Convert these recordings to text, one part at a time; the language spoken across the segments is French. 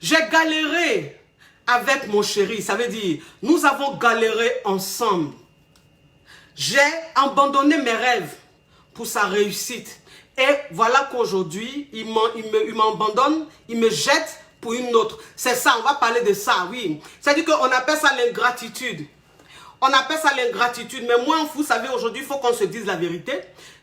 J'ai galéré avec mon chéri. Ça veut dire, nous avons galéré ensemble. J'ai abandonné mes rêves pour sa réussite. Et voilà qu'aujourd'hui, il m'abandonne, il me jette pour une autre. C'est ça, on va parler de ça, oui. C'est-à-dire qu'on appelle ça l'ingratitude. On appelle ça l'ingratitude. Mais moi, vous savez, aujourd'hui, il faut qu'on se dise la vérité.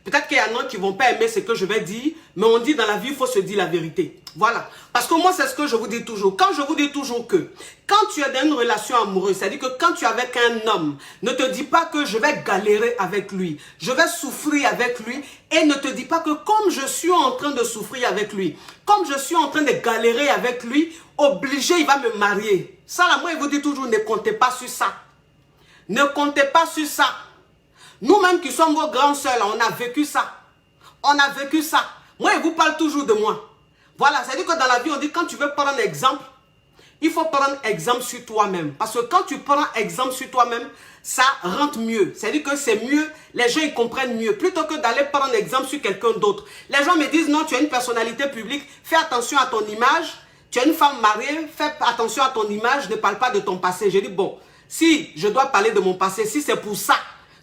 Peut-être qu'il y en a qui ne vont pas aimer ce que je vais dire, mais on dit dans la vie, il faut se dire la vérité. Voilà. Parce que moi, c'est ce que je vous dis toujours. Quand je vous dis toujours que, quand tu es dans une relation amoureuse, c'est-à-dire que quand tu es avec un homme, ne te dis pas que je vais galérer avec lui, je vais souffrir avec lui, et ne te dis pas que comme je suis en train de souffrir avec lui, comme je suis en train de galérer avec lui, obligé, il va me marier. Ça, là, moi, je vous dis toujours, ne comptez pas sur ça. Ne comptez pas sur ça. Nous-mêmes qui sommes vos grands sœurs, on a vécu ça. On a vécu ça. Moi, je vous parle toujours de moi. Voilà, c'est-à-dire que dans la vie, on dit quand tu veux prendre un exemple, il faut prendre exemple sur toi-même. Parce que quand tu prends exemple sur toi-même, ça rentre mieux. C'est-à-dire que c'est mieux, les gens ils comprennent mieux. Plutôt que d'aller prendre exemple sur quelqu'un d'autre. Les gens me disent, non, tu as une personnalité publique, fais attention à ton image. Tu es une femme mariée, fais attention à ton image, ne parle pas de ton passé. J'ai dit, bon, si je dois parler de mon passé, si c'est pour ça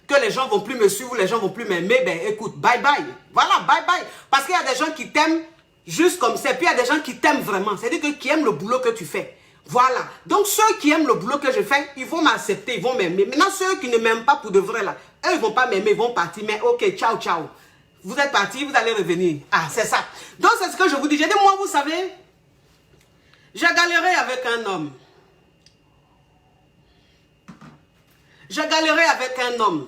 que les gens ne vont plus me suivre, les gens ne vont plus m'aimer, ben écoute, bye bye. Voilà, bye bye. Parce qu'il y a des gens qui t'aiment juste comme ça, et puis il y a des gens qui t'aiment vraiment. C'est-à-dire qui aiment le boulot que tu fais. Voilà. Donc ceux qui aiment le boulot que je fais, ils vont m'accepter, ils vont m'aimer. Maintenant, ceux qui ne m'aiment pas pour de vrai, là, eux, ils ne vont pas m'aimer, ils vont partir. Mais ok, ciao, ciao. Vous êtes partis, vous allez revenir. Ah, c'est ça. Donc c'est ce que je vous dis. J'ai dit, moi, vous savez, j'ai galéré avec un homme. J'ai galéré avec un homme.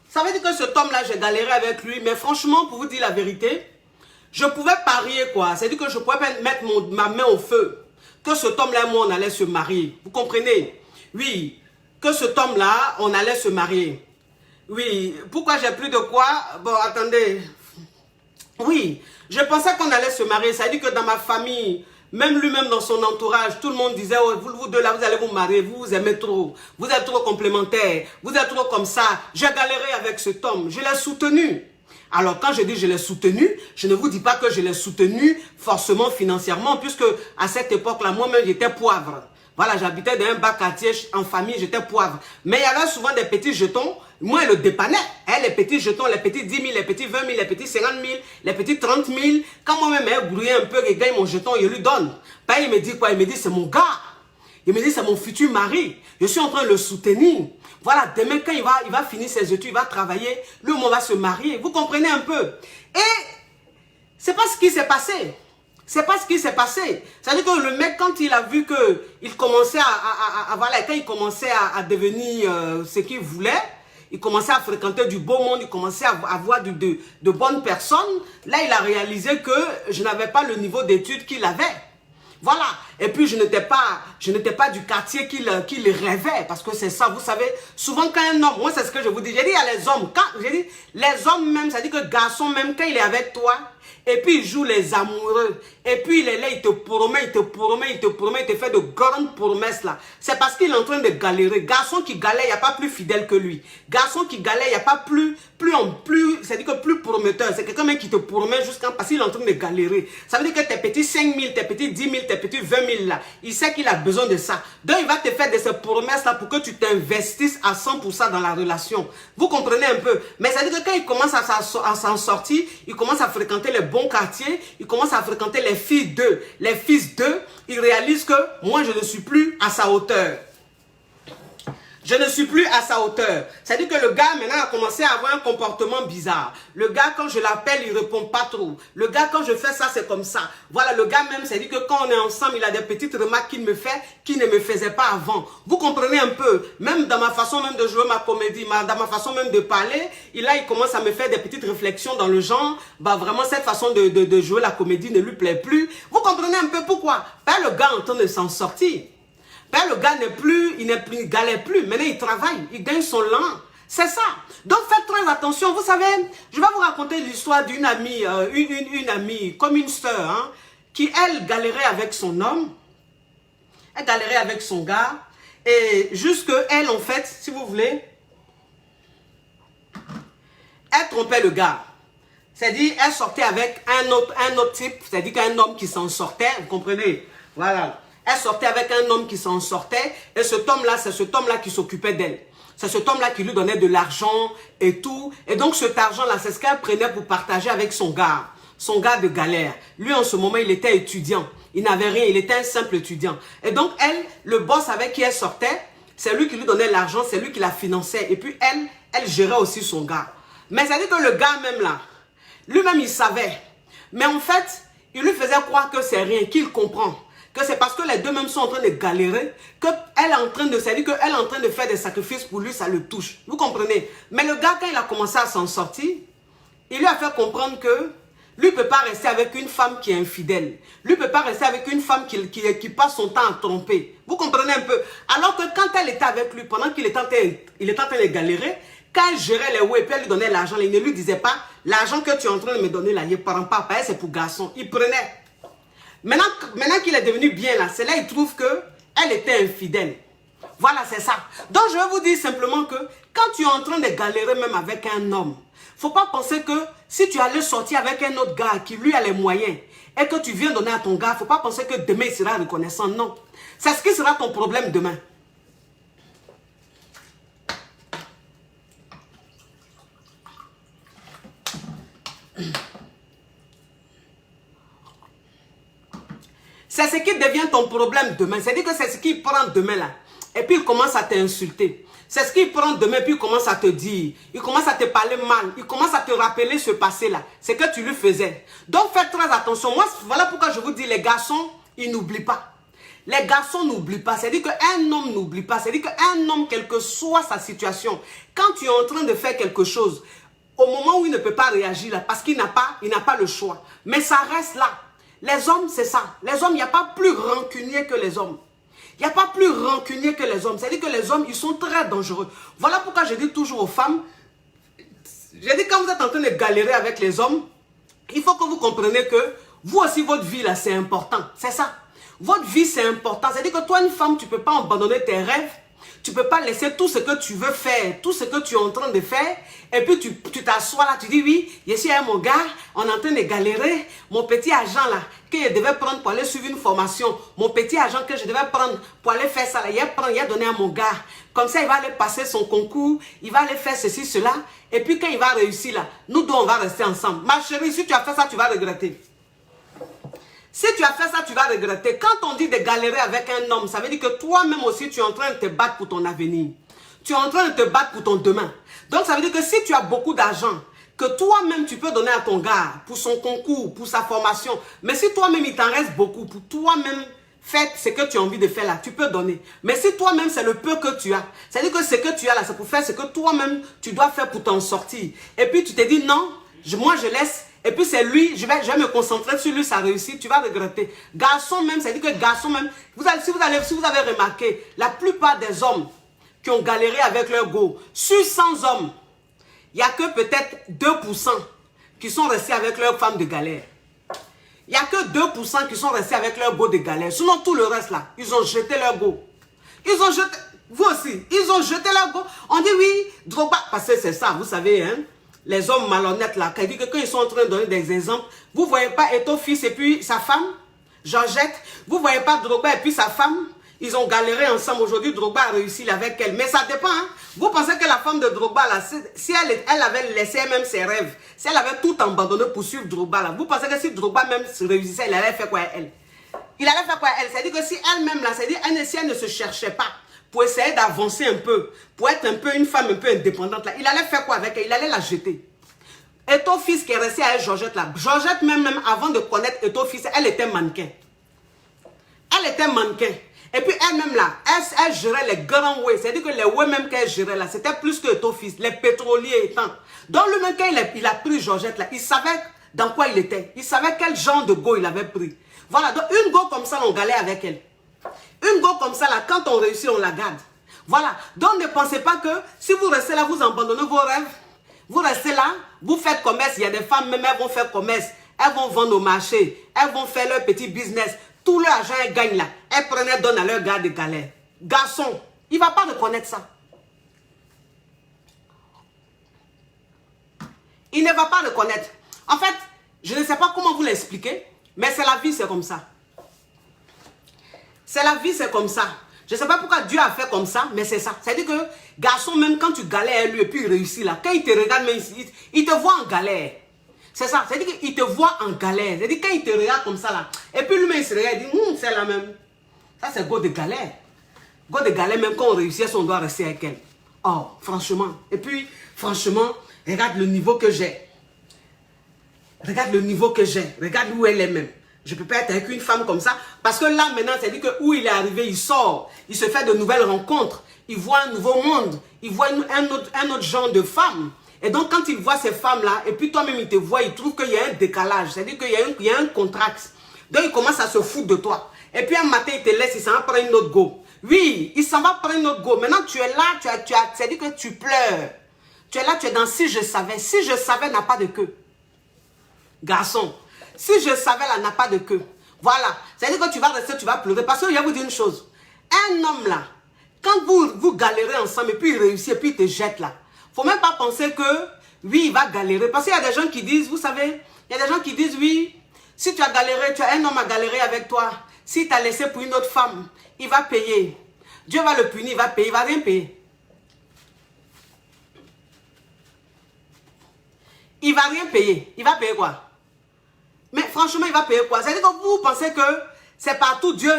Ça veut dire que cet homme-là, j'ai galéré avec lui. Mais franchement, pour vous dire la vérité, je pouvais parier quoi. C'est-à-dire que je pouvais mettre ma main au feu. Que cet homme-là et moi, on allait se marier. Vous comprenez? Oui. Que cet homme-là, on allait se marier. Oui. Pourquoi j'ai plus de quoi? Bon, attendez. Oui. Je pensais qu'on allait se marier. Ça veut dire que dans ma famille... Même lui-même dans son entourage, tout le monde disait, oh, vous deux là, vous allez vous marier, vous vous aimez trop, vous êtes trop complémentaires, vous êtes trop comme ça. J'ai galéré avec cet homme, je l'ai soutenu. Alors quand je dis je l'ai soutenu, je ne vous dis pas que je l'ai soutenu forcément financièrement, puisque à cette époque-là, moi-même j'étais poivre. Voilà, j'habitais dans un bas quartier en famille, j'étais poivre. Mais il y avait souvent des petits jetons. Moi, elle le dépannait. Elle, les petits jetons, les petits 10 000, les petits 20 000, les petits 50 000, les petits 30 000. Quand moi-même, elle brouillait un peu, il gagne mon jeton, je lui donne. Ben, il me dit quoi? Il me dit, c'est mon gars. Il me dit, c'est mon futur mari. Je suis en train de le soutenir. Voilà, demain, quand il va finir ses études, il va travailler, lui, on va se marier. Vous comprenez un peu? Et c'est pas ce qui s'est passé. C'est pas ce qui s'est passé. C'est-à-dire que le mec, quand il a vu que il commençait voilà, quand il commençait à devenir ce qu'il voulait, il commençait à fréquenter du beau monde, il commençait à avoir de bonnes personnes. Là, il a réalisé que je n'avais pas le niveau d'études qu'il avait. Voilà. Et puis, je n'étais pas du quartier qu'il rêvait. Parce que c'est ça, vous savez, souvent quand un homme, moi c'est ce que je vous dis, j'ai dit à les hommes, les hommes même, ça dit que garçon même, quand il est avec toi, et puis il joue les amoureux, et puis il est là, il te promet, il te fait de grandes promesses là. C'est parce qu'il est en train de galérer. Garçon qui galère, il n'y a pas plus fidèle que lui. Garçon qui galère, il n'y a pas plus c'est-à-dire que plus prometteur. C'est quelqu'un même qui te promet parce qu'il est en train de galérer. Ça veut dire que tes petits 5 000, tes petits 10 000, tes petits 20 000 là, il sait qu'il a besoin de ça. Donc il va te faire de ces promesses là pour que tu t'investisses à 100% dans la relation. Vous comprenez un peu? Mais ça veut dire que quand il commence à s'en sortir, il commence à fréquenter les bons quartiers, il commence à fréquenter les filles d'eux, les fils d'eux, il réalise que moi je ne suis plus à sa hauteur. Je ne suis plus à sa hauteur. C'est-à-dire que le gars, maintenant, a commencé à avoir un comportement bizarre. Le gars, quand je l'appelle, il ne répond pas trop. Le gars, quand je fais ça, c'est comme ça. Voilà, le gars même, c'est-à-dire que quand on est ensemble, il a des petites remarques qu'il me fait, qu'il ne me faisait pas avant. Vous comprenez un peu? Même dans ma façon même de jouer ma comédie, dans ma façon même de parler, il commence à me faire des petites réflexions dans le genre, bah vraiment, cette façon de jouer la comédie ne lui plaît plus. Vous comprenez un peu pourquoi? Pas le gars en train de s'en sortir. Ben, le gars il galère plus. Maintenant, il travaille, il gagne son lent. C'est ça. Donc, faites très attention. Vous savez, je vais vous raconter l'histoire d'une amie, une amie, comme une sœur, hein, qui, elle, galérait avec son homme. Elle galérait avec son gars. Et jusque elle, en fait, si vous voulez, elle trompait le gars. C'est-à-dire, elle sortait avec un autre type, c'est-à-dire qu'un homme qui s'en sortait, vous comprenez? Voilà. Elle sortait avec un homme qui s'en sortait. Et cet homme-là, c'est cet homme-là qui s'occupait d'elle. C'est cet homme-là qui lui donnait de l'argent et tout. Et donc cet argent-là, c'est ce qu'elle prenait pour partager avec son gars de galère. Lui, en ce moment, il était étudiant. Il n'avait rien, il était un simple étudiant. Et donc elle, le boss avec qui elle sortait, c'est lui qui lui donnait l'argent, c'est lui qui la finançait. Et puis elle gérait aussi son gars. Mais ça dit que le gars même là, lui-même il savait. Mais en fait, il lui faisait croire que c'est rien, qu'il comprend. Que c'est parce que les deux même sont en train de galérer, qu'elle est en train de, c'est-à-dire qu'elle est en train de faire des sacrifices pour lui, ça le touche. Vous comprenez? Mais le gars, quand il a commencé à s'en sortir, il lui a fait comprendre que lui ne peut pas rester avec une femme qui est infidèle. Lui ne peut pas rester avec une femme qui passe son temps à tromper. Vous comprenez un peu? Alors que quand elle était avec lui, pendant qu'il était en train de galérer, quand elle gérait les ouais, puis elle lui donnait l'argent, il ne lui disait pas, l'argent que tu es en train de me donner là, il ne prend pas, c'est pour garçon. Il prenait. Maintenant qu'il est devenu bien là, c'est là qu'il trouve qu'elle était infidèle. Voilà, c'est ça. Donc je vais vous dire simplement que quand tu es en train de galérer même avec un homme, il ne faut pas penser que si tu allais sortir avec un autre gars qui lui a les moyens et que tu viens donner à ton gars, il ne faut pas penser que demain il sera reconnaissant. Non. C'est ce qui sera ton problème demain. C'est ce qui devient ton problème demain. C'est-à-dire que c'est ce qu'il prend demain là. Et puis il commence à t'insulter. C'est ce qu'il prend demain, puis il commence à te dire. Il commence à te parler mal. Il commence à te rappeler ce passé-là. C'est que tu lui faisais. Donc faites très attention. Moi, voilà pourquoi je vous dis, les garçons, ils n'oublient pas. Les garçons n'oublient pas. C'est-à-dire qu'un homme n'oublie pas. C'est-à-dire qu'un homme, quelle que soit sa situation, quand tu es en train de faire quelque chose, au moment où il ne peut pas réagir là, parce qu'il n'a pas le choix. Mais ça reste là. Les hommes, c'est ça. Les hommes, il n'y a pas plus rancunier que les hommes. Il n'y a pas plus rancunier que les hommes. C'est-à-dire que les hommes, ils sont très dangereux. Voilà pourquoi je dis toujours aux femmes, je dis quand vous êtes en train de galérer avec les hommes, il faut que vous compreniez que vous aussi, votre vie là, c'est important. C'est ça. Votre vie, c'est important. C'est-à-dire que toi, une femme, tu ne peux pas abandonner tes rêves. Tu ne peux pas laisser tout ce que tu veux faire, tout ce que tu es en train de faire, et puis tu t'assois là, tu dis oui, je suis avec mon gars, on est en train de galérer, mon petit agent là, que je devais prendre pour aller suivre une formation, mon petit agent que je devais prendre pour aller faire ça là, il a donné à mon gars, comme ça il va aller passer son concours, il va aller faire ceci, cela, et puis quand il va réussir là, nous deux on va rester ensemble. Ma chérie, si tu as fait ça, tu vas regretter. Si tu as fait ça, tu vas regretter. Quand on dit de galérer avec un homme, ça veut dire que toi-même aussi, tu es en train de te battre pour ton avenir. Tu es en train de te battre pour ton demain. Donc, ça veut dire que si tu as beaucoup d'argent, que toi-même, tu peux donner à ton gars pour son concours, pour sa formation. Mais si toi-même, il t'en reste beaucoup, pour toi-même faire ce que tu as envie de faire là, tu peux donner. Mais si toi-même, c'est le peu que tu as, c'est-à-dire que ce que tu as là, c'est pour faire ce que toi-même, tu dois faire pour t'en sortir. Et puis, tu te dis non, moi, je laisse. Et puis c'est lui, je vais me concentrer sur lui, sa réussite, tu vas regretter. Garçon même, c'est-à-dire que garçon même, si vous avez remarqué, la plupart des hommes qui ont galéré avec leur go, sur 100 hommes, il n'y a que peut-être 2% qui sont restés avec leur femme de galère. Il n'y a que 2% qui sont restés avec leur go de galère. Sinon tout le reste là, ils ont jeté leur go. Ils ont jeté, vous aussi, ils ont jeté leur go. On dit oui, Drogba, parce que c'est ça, vous savez, hein. Les hommes malhonnêtes là, quand ils sont en train de donner des exemples, vous ne voyez pas Eto'o Fils et puis sa femme, Georgette, vous ne voyez pas Drogba et puis sa femme, ils ont galéré ensemble. Aujourd'hui, Drogba a réussi avec elle. Mais ça dépend. Hein? Vous pensez que la femme de Drogba, là, si elle avait laissé même ses rêves, si elle avait tout abandonné pour suivre Drogba, là, vous pensez que si Drogba même réussissait, il allait faire quoi à elle? Il allait faire quoi à elle? C'est-à-dire que si elle-même, là, c'est-à-dire si elle ne se cherchait pas, pour essayer d'avancer un peu, pour être un peu une femme un peu indépendante, là, il allait faire quoi avec elle? Il allait la jeter. Eto'o Fils qui est resté avec Georgette là. Georgette même avant de connaître Eto'o Fils, elle était mannequin. Elle était mannequin. Et puis elle-même là, elle gérait les grands way. C'est-à-dire que les way même qu'elle gérait là, c'était plus que Eto'o Fils, les pétroliers étant. Donc le même quand il a pris Georgette là, il savait dans quoi il était. Il savait quel genre de go il avait pris. Voilà, donc une go comme ça, on galère avec elle. Une go comme ça, là, quand on réussit, on la garde. Voilà. Donc, ne pensez pas que si vous restez là, vous abandonnez vos rêves. Vous restez là, vous faites commerce. Il y a des femmes, même elles vont faire commerce. Elles vont vendre au marché. Elles vont faire leur petit business. Tout leur argent, elles gagnent là. Elles prennent et donnent à leur gars de galère. Garçon, il ne va pas reconnaître ça. Il ne va pas reconnaître. En fait, je ne sais pas comment vous l'expliquer, mais c'est la vie, c'est comme ça. C'est la vie, c'est comme ça. Je ne sais pas pourquoi Dieu a fait comme ça, mais c'est ça. C'est-à-dire que, garçon, même quand tu galères lui et puis il réussit là, quand il te regarde, même il te voit en galère. C'est ça. C'est-à-dire qu'il te voit en galère. C'est-à-dire quand il te regarde comme ça là, et puis lui-même il se regarde, il dit, c'est la même. Ça, c'est go de galère. Go de galère, même quand on réussit, on doit rester avec elle. Oh, franchement. Et puis, franchement, regarde le niveau que j'ai. Regarde le niveau que j'ai. Regarde où elle est même. Je ne peux pas être avec une femme comme ça. Parce que là, maintenant, c'est-à-dire que où il est arrivé, il sort. Il se fait de nouvelles rencontres. Il voit un nouveau monde. Il voit un autre genre de femme. Et donc, quand il voit ces femmes-là, et puis toi-même, il te voit, il trouve qu'il y a un décalage. C'est-à-dire qu'il y a un contraste. Donc, il commence à se foutre de toi. Et puis, un matin, il te laisse, il s'en va prendre une autre go. Oui, il s'en va prendre une autre go. Maintenant, tu es là, c'est-à-dire que tu pleures. Tu es là, tu es dans si je savais. Si je savais n'a pas de queue. Garçon, si je savais là n'a pas de queue. Voilà. C'est-à-dire que tu vas rester, tu vas pleurer. Parce que je vais vous dire une chose. Un homme là, quand vous galérez ensemble et puis il réussit et puis il te jette là. Faut même pas penser que, oui, il va galérer. Parce qu'il y a des gens qui disent, vous savez, il y a des gens qui disent, oui, si tu as galéré, tu as un homme à galérer avec toi. S'il t'a laissé pour une autre femme, il va payer. Dieu va le punir, il va payer, il va rien payer. Il va rien payer. Il va payer quoi? Mais franchement, il va payer quoi? C'est-à-dire que vous pensez que c'est partout Dieu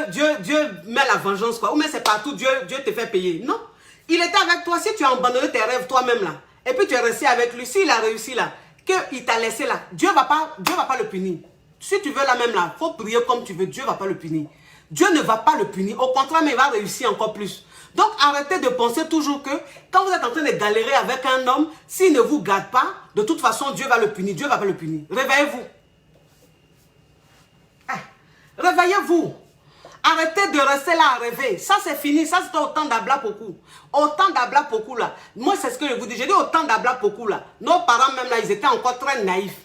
met la vengeance quoi. Ou même c'est partout Dieu te fait payer. Non. Il était avec toi. Si tu as abandonné tes rêves toi-même là, et puis tu es resté avec lui, s'il a réussi là, qu'il t'a laissé là, Dieu va pas le punir. Si tu veux là même là, il faut prier comme tu veux, Dieu ne va pas le punir. Dieu ne va pas le punir. Au contraire, mais il va réussir encore plus. Donc arrêtez de penser toujours que quand vous êtes en train de galérer avec un homme, s'il ne vous garde pas, de toute façon Dieu va le punir. Dieu ne va pas le punir. Réveillez-vous. Réveillez-vous. Arrêtez de rester là à rêver. Ça, c'est fini. Ça, c'était au temps d'Abla Pokou. Au temps d'Abla Pokou, là. Moi, c'est ce que je vous dis. J'ai dit au temps d'Abla Pokou, là. Nos parents, même là, ils étaient encore très naïfs.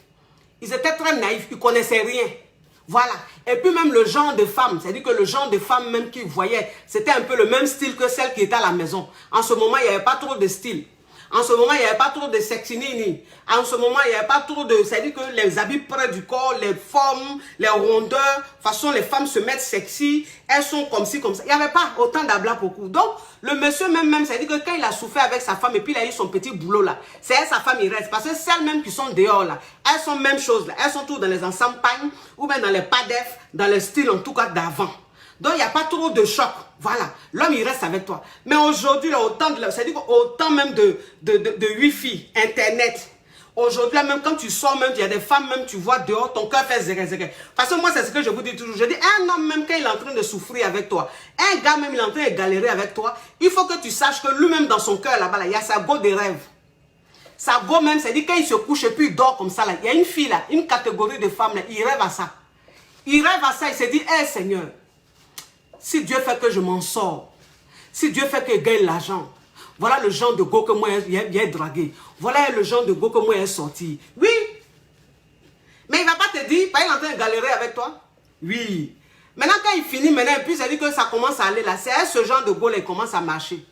Ils étaient très naïfs. Ils ne connaissaient rien. Voilà. Et puis, même le genre de femme. C'est-à-dire que le genre de femme, même qu'ils voyaient, c'était un peu le même style que celle qui était à la maison. En ce moment, il n'y avait pas trop de style. En ce moment, il n'y avait pas trop de sexinini. En ce moment, il n'y avait pas trop de... C'est-à-dire que les habits près du corps, les formes, les rondeurs, de toute façon, les femmes se mettent sexy, elles sont comme ci, comme ça. Il n'y avait pas autant d'abla beaucoup. Donc, le monsieur même, c'est-à-dire que quand il a souffert avec sa femme et puis il a eu son petit boulot là, c'est elle, sa femme, il reste. Parce que celles même qui sont dehors là, elles sont même chose là. Elles sont toutes dans les ensembles pagnes ou bien dans les padef, dans le style en tout cas d'avant. Donc, il n'y a pas trop de choc. Voilà. L'homme, il reste avec toi. Mais aujourd'hui, c'est-à-dire autant même de Wi-Fi, Internet. Aujourd'hui, même quand tu sors, même, il y a des femmes, même, tu vois dehors, ton cœur fait zéro. Parce que moi, c'est ce que je vous dis toujours. Je dis, un homme, même, quand il est en train de souffrir avec toi, un gars, même, il est en train de galérer avec toi, il faut que tu saches que lui-même, dans son cœur, là-bas, là, il y a sa go des rêves. Sa go même, c'est-à-dire, quand il se couche et puis il dort comme ça, là, il y a une fille, là, une catégorie de femmes, là, il rêve à ça. Il rêve à ça, il se dit, hé, Seigneur, si Dieu fait que je m'en sors, si Dieu fait que je gagne l'argent, voilà le genre de go que moi j'ai dragué. Voilà le genre de go que moi j'ai sorti. Oui. Mais il ne va pas te dire, il est en train de galérer avec toi. Oui. Maintenant, quand il finit, maintenant, et puis ça dit que ça commence à aller là. C'est ce genre de go là, il commence à marcher.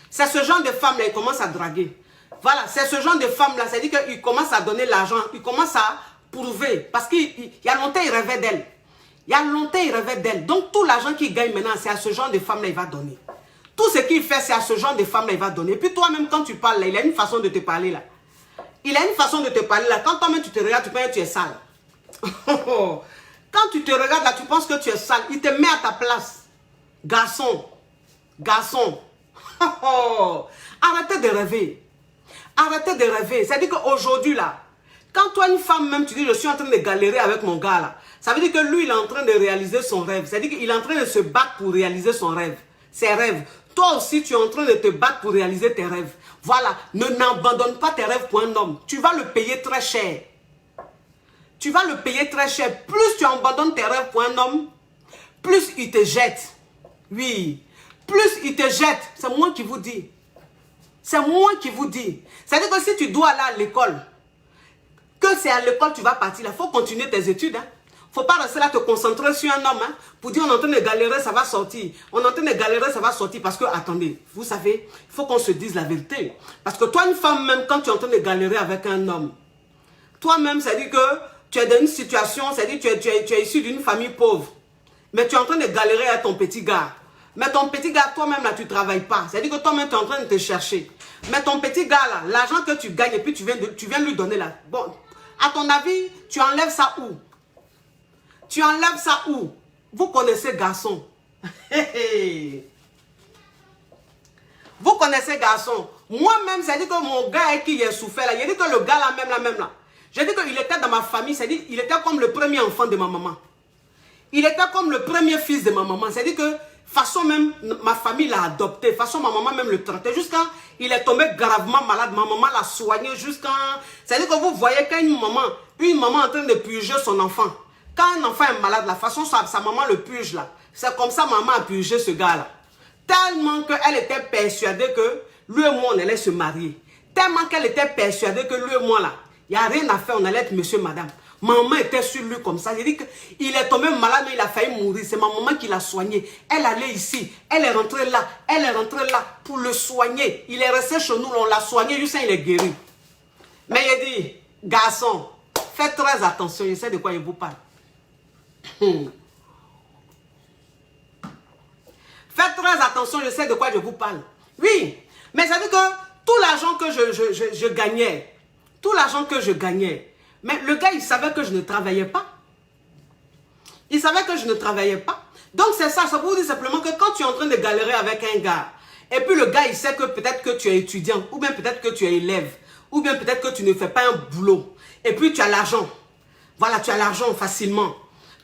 C'est ce genre de femme là, il commence à draguer. Voilà, c'est ce genre de femme là, ça dit qu'il commence à donner l'argent, il commence à prouver. Parce qu'il y a longtemps, il rêvait d'elle. Il y a longtemps, il rêvait d'elle. Donc, tout l'argent qu'il gagne maintenant, c'est à ce genre de femme-là, il va donner. Tout ce qu'il fait, c'est à ce genre de femme-là, il va donner. Et puis, toi-même, quand tu parles, là, il a une façon de te parler, là. Il a une façon de te parler, là. Quand toi-même, tu te regardes, tu penses que tu es sale. Quand tu te regardes, là, tu penses que tu es sale. Il te met à ta place. Garçon. Garçon. Arrêtez de rêver. Arrêtez de rêver. C'est-à-dire qu'aujourd'hui, là, quand toi, une femme, même, tu dis, je suis en train de galérer avec mon gars, là. Ça veut dire que lui, il est en train de réaliser son rêve. C'est-à-dire qu'il est en train de se battre pour réaliser son rêve. Ses rêves. Toi aussi, tu es en train de te battre pour réaliser tes rêves. Voilà. N'abandonne pas tes rêves pour un homme. Tu vas le payer très cher. Tu vas le payer très cher. Plus tu abandonnes tes rêves pour un homme, plus il te jette. Oui. Plus il te jette. C'est moi qui vous dis. C'est moi qui vous dis. C'est-à-dire que si tu dois aller à l'école, que c'est à l'école que tu vas partir, il faut continuer tes études. Hein. Faut pas rester là te concentrer sur un homme hein, pour dire on est en train de galérer, ça va sortir. On est en train de galérer, ça va sortir parce que, attendez, vous savez, il faut qu'on se dise la vérité. Parce que toi, une femme, même quand tu es en train de galérer avec un homme, toi-même, ça dit que tu es dans une situation, ça dit que tu es issu d'une famille pauvre. Mais tu es en train de galérer à ton petit gars. Mais ton petit gars, toi-même, là, tu ne travailles pas. C'est-à-dire que toi-même, tu es en train de te chercher. Mais ton petit gars, là, l'argent que tu gagnes, et puis tu viens lui donner, là. Bon, à ton avis, tu enlèves ça où? Tu enlèves ça où? Vous connaissez garçon. Vous connaissez garçon. Moi-même, c'est-à-dire que mon gars avec qui j'ai souffert, là, il dit que le gars, là, même là. J'ai dit qu'il était dans ma famille, c'est-à-dire qu'il était comme le premier enfant de ma maman. Il était comme le premier fils de ma maman. C'est-à-dire que, façon même, ma famille l'a adopté. Façon, ma maman même le traitait. Jusqu'à il est tombé gravement malade. Ma maman l'a soigné jusqu'à... C'est-à-dire que vous voyez quand une maman en train de purger son enfant. Quand un enfant est malade, la façon sa maman le purge là. C'est comme ça maman a purgé ce gars-là. Tellement qu'elle était persuadée que lui et moi, on allait se marier. Tellement qu'elle était persuadée que lui et moi là, il n'y a rien à faire, on allait être monsieur, madame. Maman était sur lui comme ça. J'ai dit qu'il est tombé malade, mais il a failli mourir. C'est ma maman qui l'a soigné. Elle allait ici. Elle est rentrée là. Elle est rentrée là pour le soigner. Il est resté chez nous. On l'a soigné. Jusqu'à il est guéri. Mais il dit, garçon, faites très attention. Je sais de quoi il vous parle. Faites très attention. Je sais de quoi je vous parle. Oui. Mais ça veut dire que tout l'argent que je gagnais, tout l'argent que je gagnais, mais le gars, il savait que je ne travaillais pas. Il savait que je ne travaillais pas. Donc, c'est ça. Ça vous dit simplement que quand tu es en train de galérer avec un gars, et puis le gars, il sait que peut-être que tu es étudiant, ou bien peut-être que tu es élève, ou bien peut-être que tu ne fais pas un boulot, et puis tu as l'argent. Voilà, tu as l'argent facilement.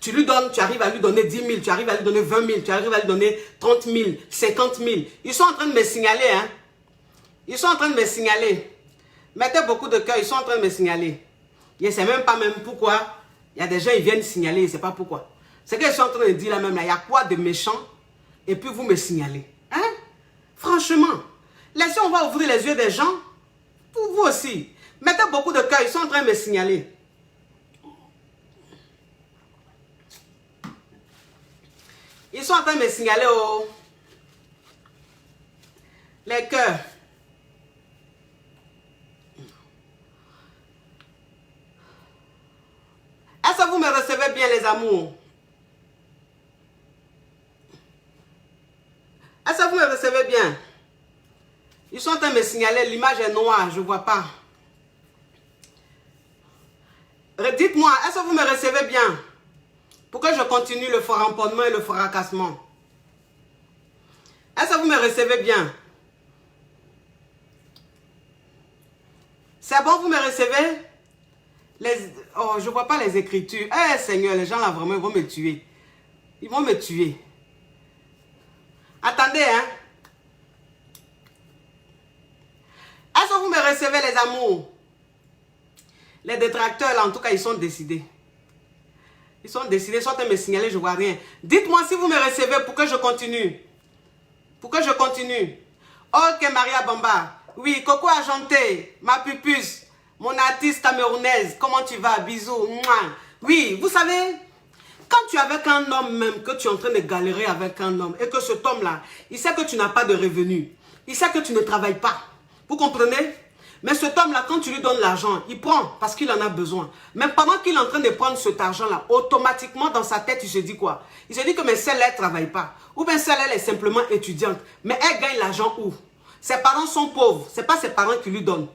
Tu lui donnes, tu arrives à lui donner 10 000, tu arrives à lui donner 20 000, tu arrives à lui donner 30 000, 50 000. Ils sont en train de me signaler, hein. Ils sont en train de me signaler. Mettez beaucoup de cœur, ils sont en train de me signaler. Je ne sais même pas même pourquoi. Il y a des gens, ils viennent signaler, je ne sais pas pourquoi. C'est que je suis en train de dire là même, là, il y a quoi de méchant? Et puis vous me signalez. Hein? Franchement, laissez, on va ouvrir les yeux des gens. Pour vous aussi. Mettez beaucoup de cœur, ils sont en train de me signaler. Ils sont en train de me signaler, oh. Les cœurs. Est-ce que vous me recevez bien, les amours? Est-ce que vous me recevez bien? Ils sont en train de me signaler, l'image est noire, je ne vois pas. Dites-moi, est-ce que vous me recevez bien? Pour que je continue le ramponnement et le fracassement. Est-ce que vous me recevez bien? C'est bon, vous me recevez? Oh, je ne vois pas les écritures. Eh Seigneur, les gens là vraiment ils vont me tuer. Ils vont me tuer. Attendez, hein. Est-ce que vous me recevez, les amours? Les détracteurs là, en tout cas, ils sont décidés. Ils sont décidés, ils sont en train de me signaler, je ne vois rien. Dites-moi si vous me recevez pour que je continue. Pour que je continue. Ok, Maria Bamba. Oui, Coco Argenté, ma pupus. Mon artiste camerounaise, comment tu vas? Bisous. Mouah. Oui, vous savez, quand tu es avec un homme même, que tu es en train de galérer avec un homme, et que cet homme-là, il sait que tu n'as pas de revenus, il sait que tu ne travailles pas. Vous comprenez? Mais cet homme-là, quand tu lui donnes l'argent, il prend parce qu'il en a besoin. Mais pendant qu'il est en train de prendre cet argent-là, automatiquement dans sa tête, il se dit quoi? Il se dit que mais celle-là, elle ne travaille pas. Ou bien celle-là, elle est simplement étudiante. Mais elle gagne l'argent où? Ses parents sont pauvres. Ce n'est pas ses parents qui lui donnent.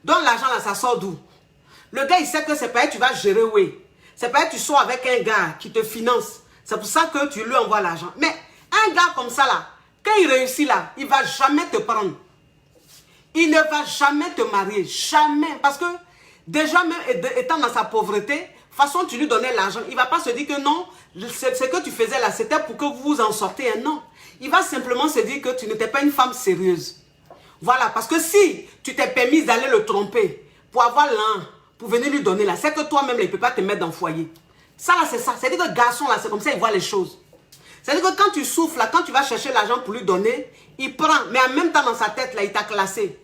Donc l'argent là, ça sort d'où? Le gars, il sait que c'est pas elle, tu vas gérer, oui. C'est pas elle, tu sors avec un gars qui te finance. C'est pour ça que tu lui envoies l'argent. Mais un gars comme ça là, quand il réussit là, il va jamais te prendre. Il ne va jamais te marier. Jamais. Parce que déjà même étant dans sa pauvreté, façon tu lui donnais l'argent, il ne va pas se dire que non, ce que tu faisais là, c'était pour que vous en sortiez un non. Il va simplement se dire que tu n'étais pas une femme sérieuse. Voilà, parce que si tu t'es permis d'aller le tromper pour avoir l'un, pour venir lui donner là, c'est que toi-même, il ne peut pas te mettre dans le foyer. Ça là, c'est ça. C'est-à-dire que le garçon là, c'est comme ça, il voit les choses. C'est-à-dire que quand tu souffles là, quand tu vas chercher l'argent pour lui donner, il prend, mais en même temps dans sa tête là, il t'a classé.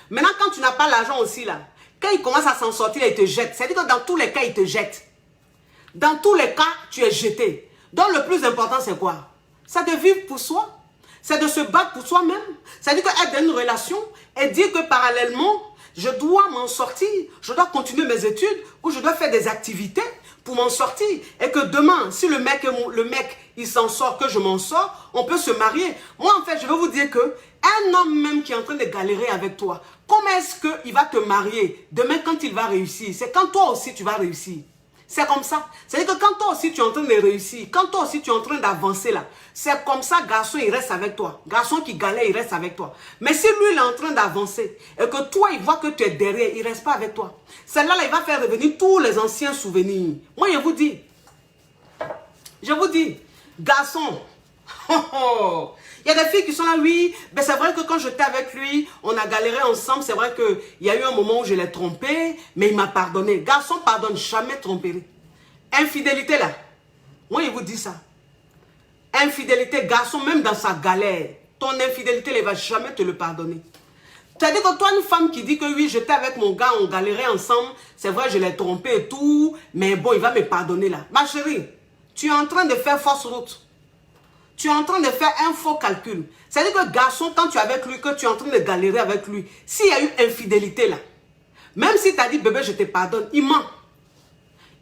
Maintenant, quand tu n'as pas l'argent aussi là, quand il commence à s'en sortir, il te jette. C'est-à-dire que dans tous les cas, il te jette. Dans tous les cas, tu es jeté. Donc le plus important, c'est quoi? C'est de vivre pour soi. C'est de se battre pour soi-même. C'est-à-dire qu'être dans une relation et dire que parallèlement, Je dois m'en sortir. Je dois continuer mes études ou je dois faire des activités pour m'en sortir. Et que demain, si le mec il s'en sort, que je m'en sors, on peut se marier. Moi, en fait, je vais vous dire que un homme même qui est en train de galérer avec toi, comment est-ce qu'il va te marier demain quand il va réussir? C'est quand toi aussi tu vas réussir. C'est comme ça. C'est-à-dire que quand toi aussi tu es en train de réussir, quand toi aussi tu es en train d'avancer là, c'est comme ça, garçon, il reste avec toi. Garçon qui galère, il reste avec toi. Mais si lui, il est en train d'avancer et que toi, il voit que tu es derrière, il ne reste pas avec toi. Celle-là, il va faire revenir tous les anciens souvenirs. Moi, je vous dis, garçon, il y a des filles qui sont là, oui, mais c'est vrai que quand j'étais avec lui, on a galéré ensemble, c'est vrai qu'il y a eu un moment où je l'ai trompé, mais il m'a pardonné. Garçon, pardonne jamais tromperie. Infidélité là, moi je vous dis ça. Infidélité, garçon, même dans sa galère, ton infidélité, il ne va jamais te le pardonner. C'est-à-dire que toi, une femme qui dit que oui, j'étais avec mon gars, on galérait ensemble, c'est vrai, je l'ai trompé et tout, mais bon, il va me pardonner là. Ma chérie, tu es en train de faire fausse route. Tu es en train de faire un faux calcul. C'est-à-dire que garçon, quand tu es avec lui, que tu es en train de galérer avec lui, s'il y a eu infidélité là, même si tu as dit bébé, je te pardonne, il ment.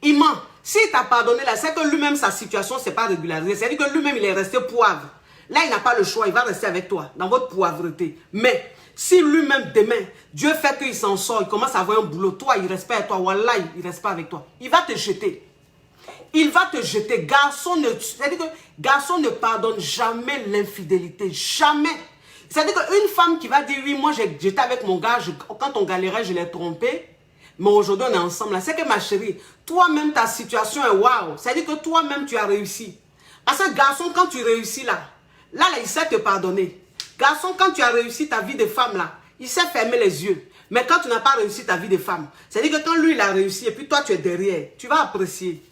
Il ment. S'il t'a pardonné là, c'est que lui-même, sa situation ne s'est pas régularisée. C'est-à-dire que lui-même, il est resté poivre. Là, il n'a pas le choix, il va rester avec toi, dans votre poivreté. Mais, si lui-même, demain, Dieu fait qu'il s'en sort, il commence à avoir un boulot, toi, il ne reste pas avec toi, wallah, il ne reste pas avec toi. Il va te jeter. Il va te jeter. C'est-à-dire que garçon ne pardonne jamais l'infidélité. Jamais. C'est-à-dire qu'une femme qui va dire, oui, moi, j'étais avec mon gars, quand on galérait, je l'ai trompé. Mais aujourd'hui, on est ensemble. C'est que ma chérie, toi-même, ta situation est waouh. C'est-à-dire que toi-même, tu as réussi. Parce que garçon, quand tu réussis là, il sait te pardonner. Garçon, quand tu as réussi ta vie de femme là, il sait fermer les yeux. Mais quand tu n'as pas réussi ta vie de femme, c'est-à-dire que quand lui, il a réussi et puis toi, tu es derrière, tu vas apprécier.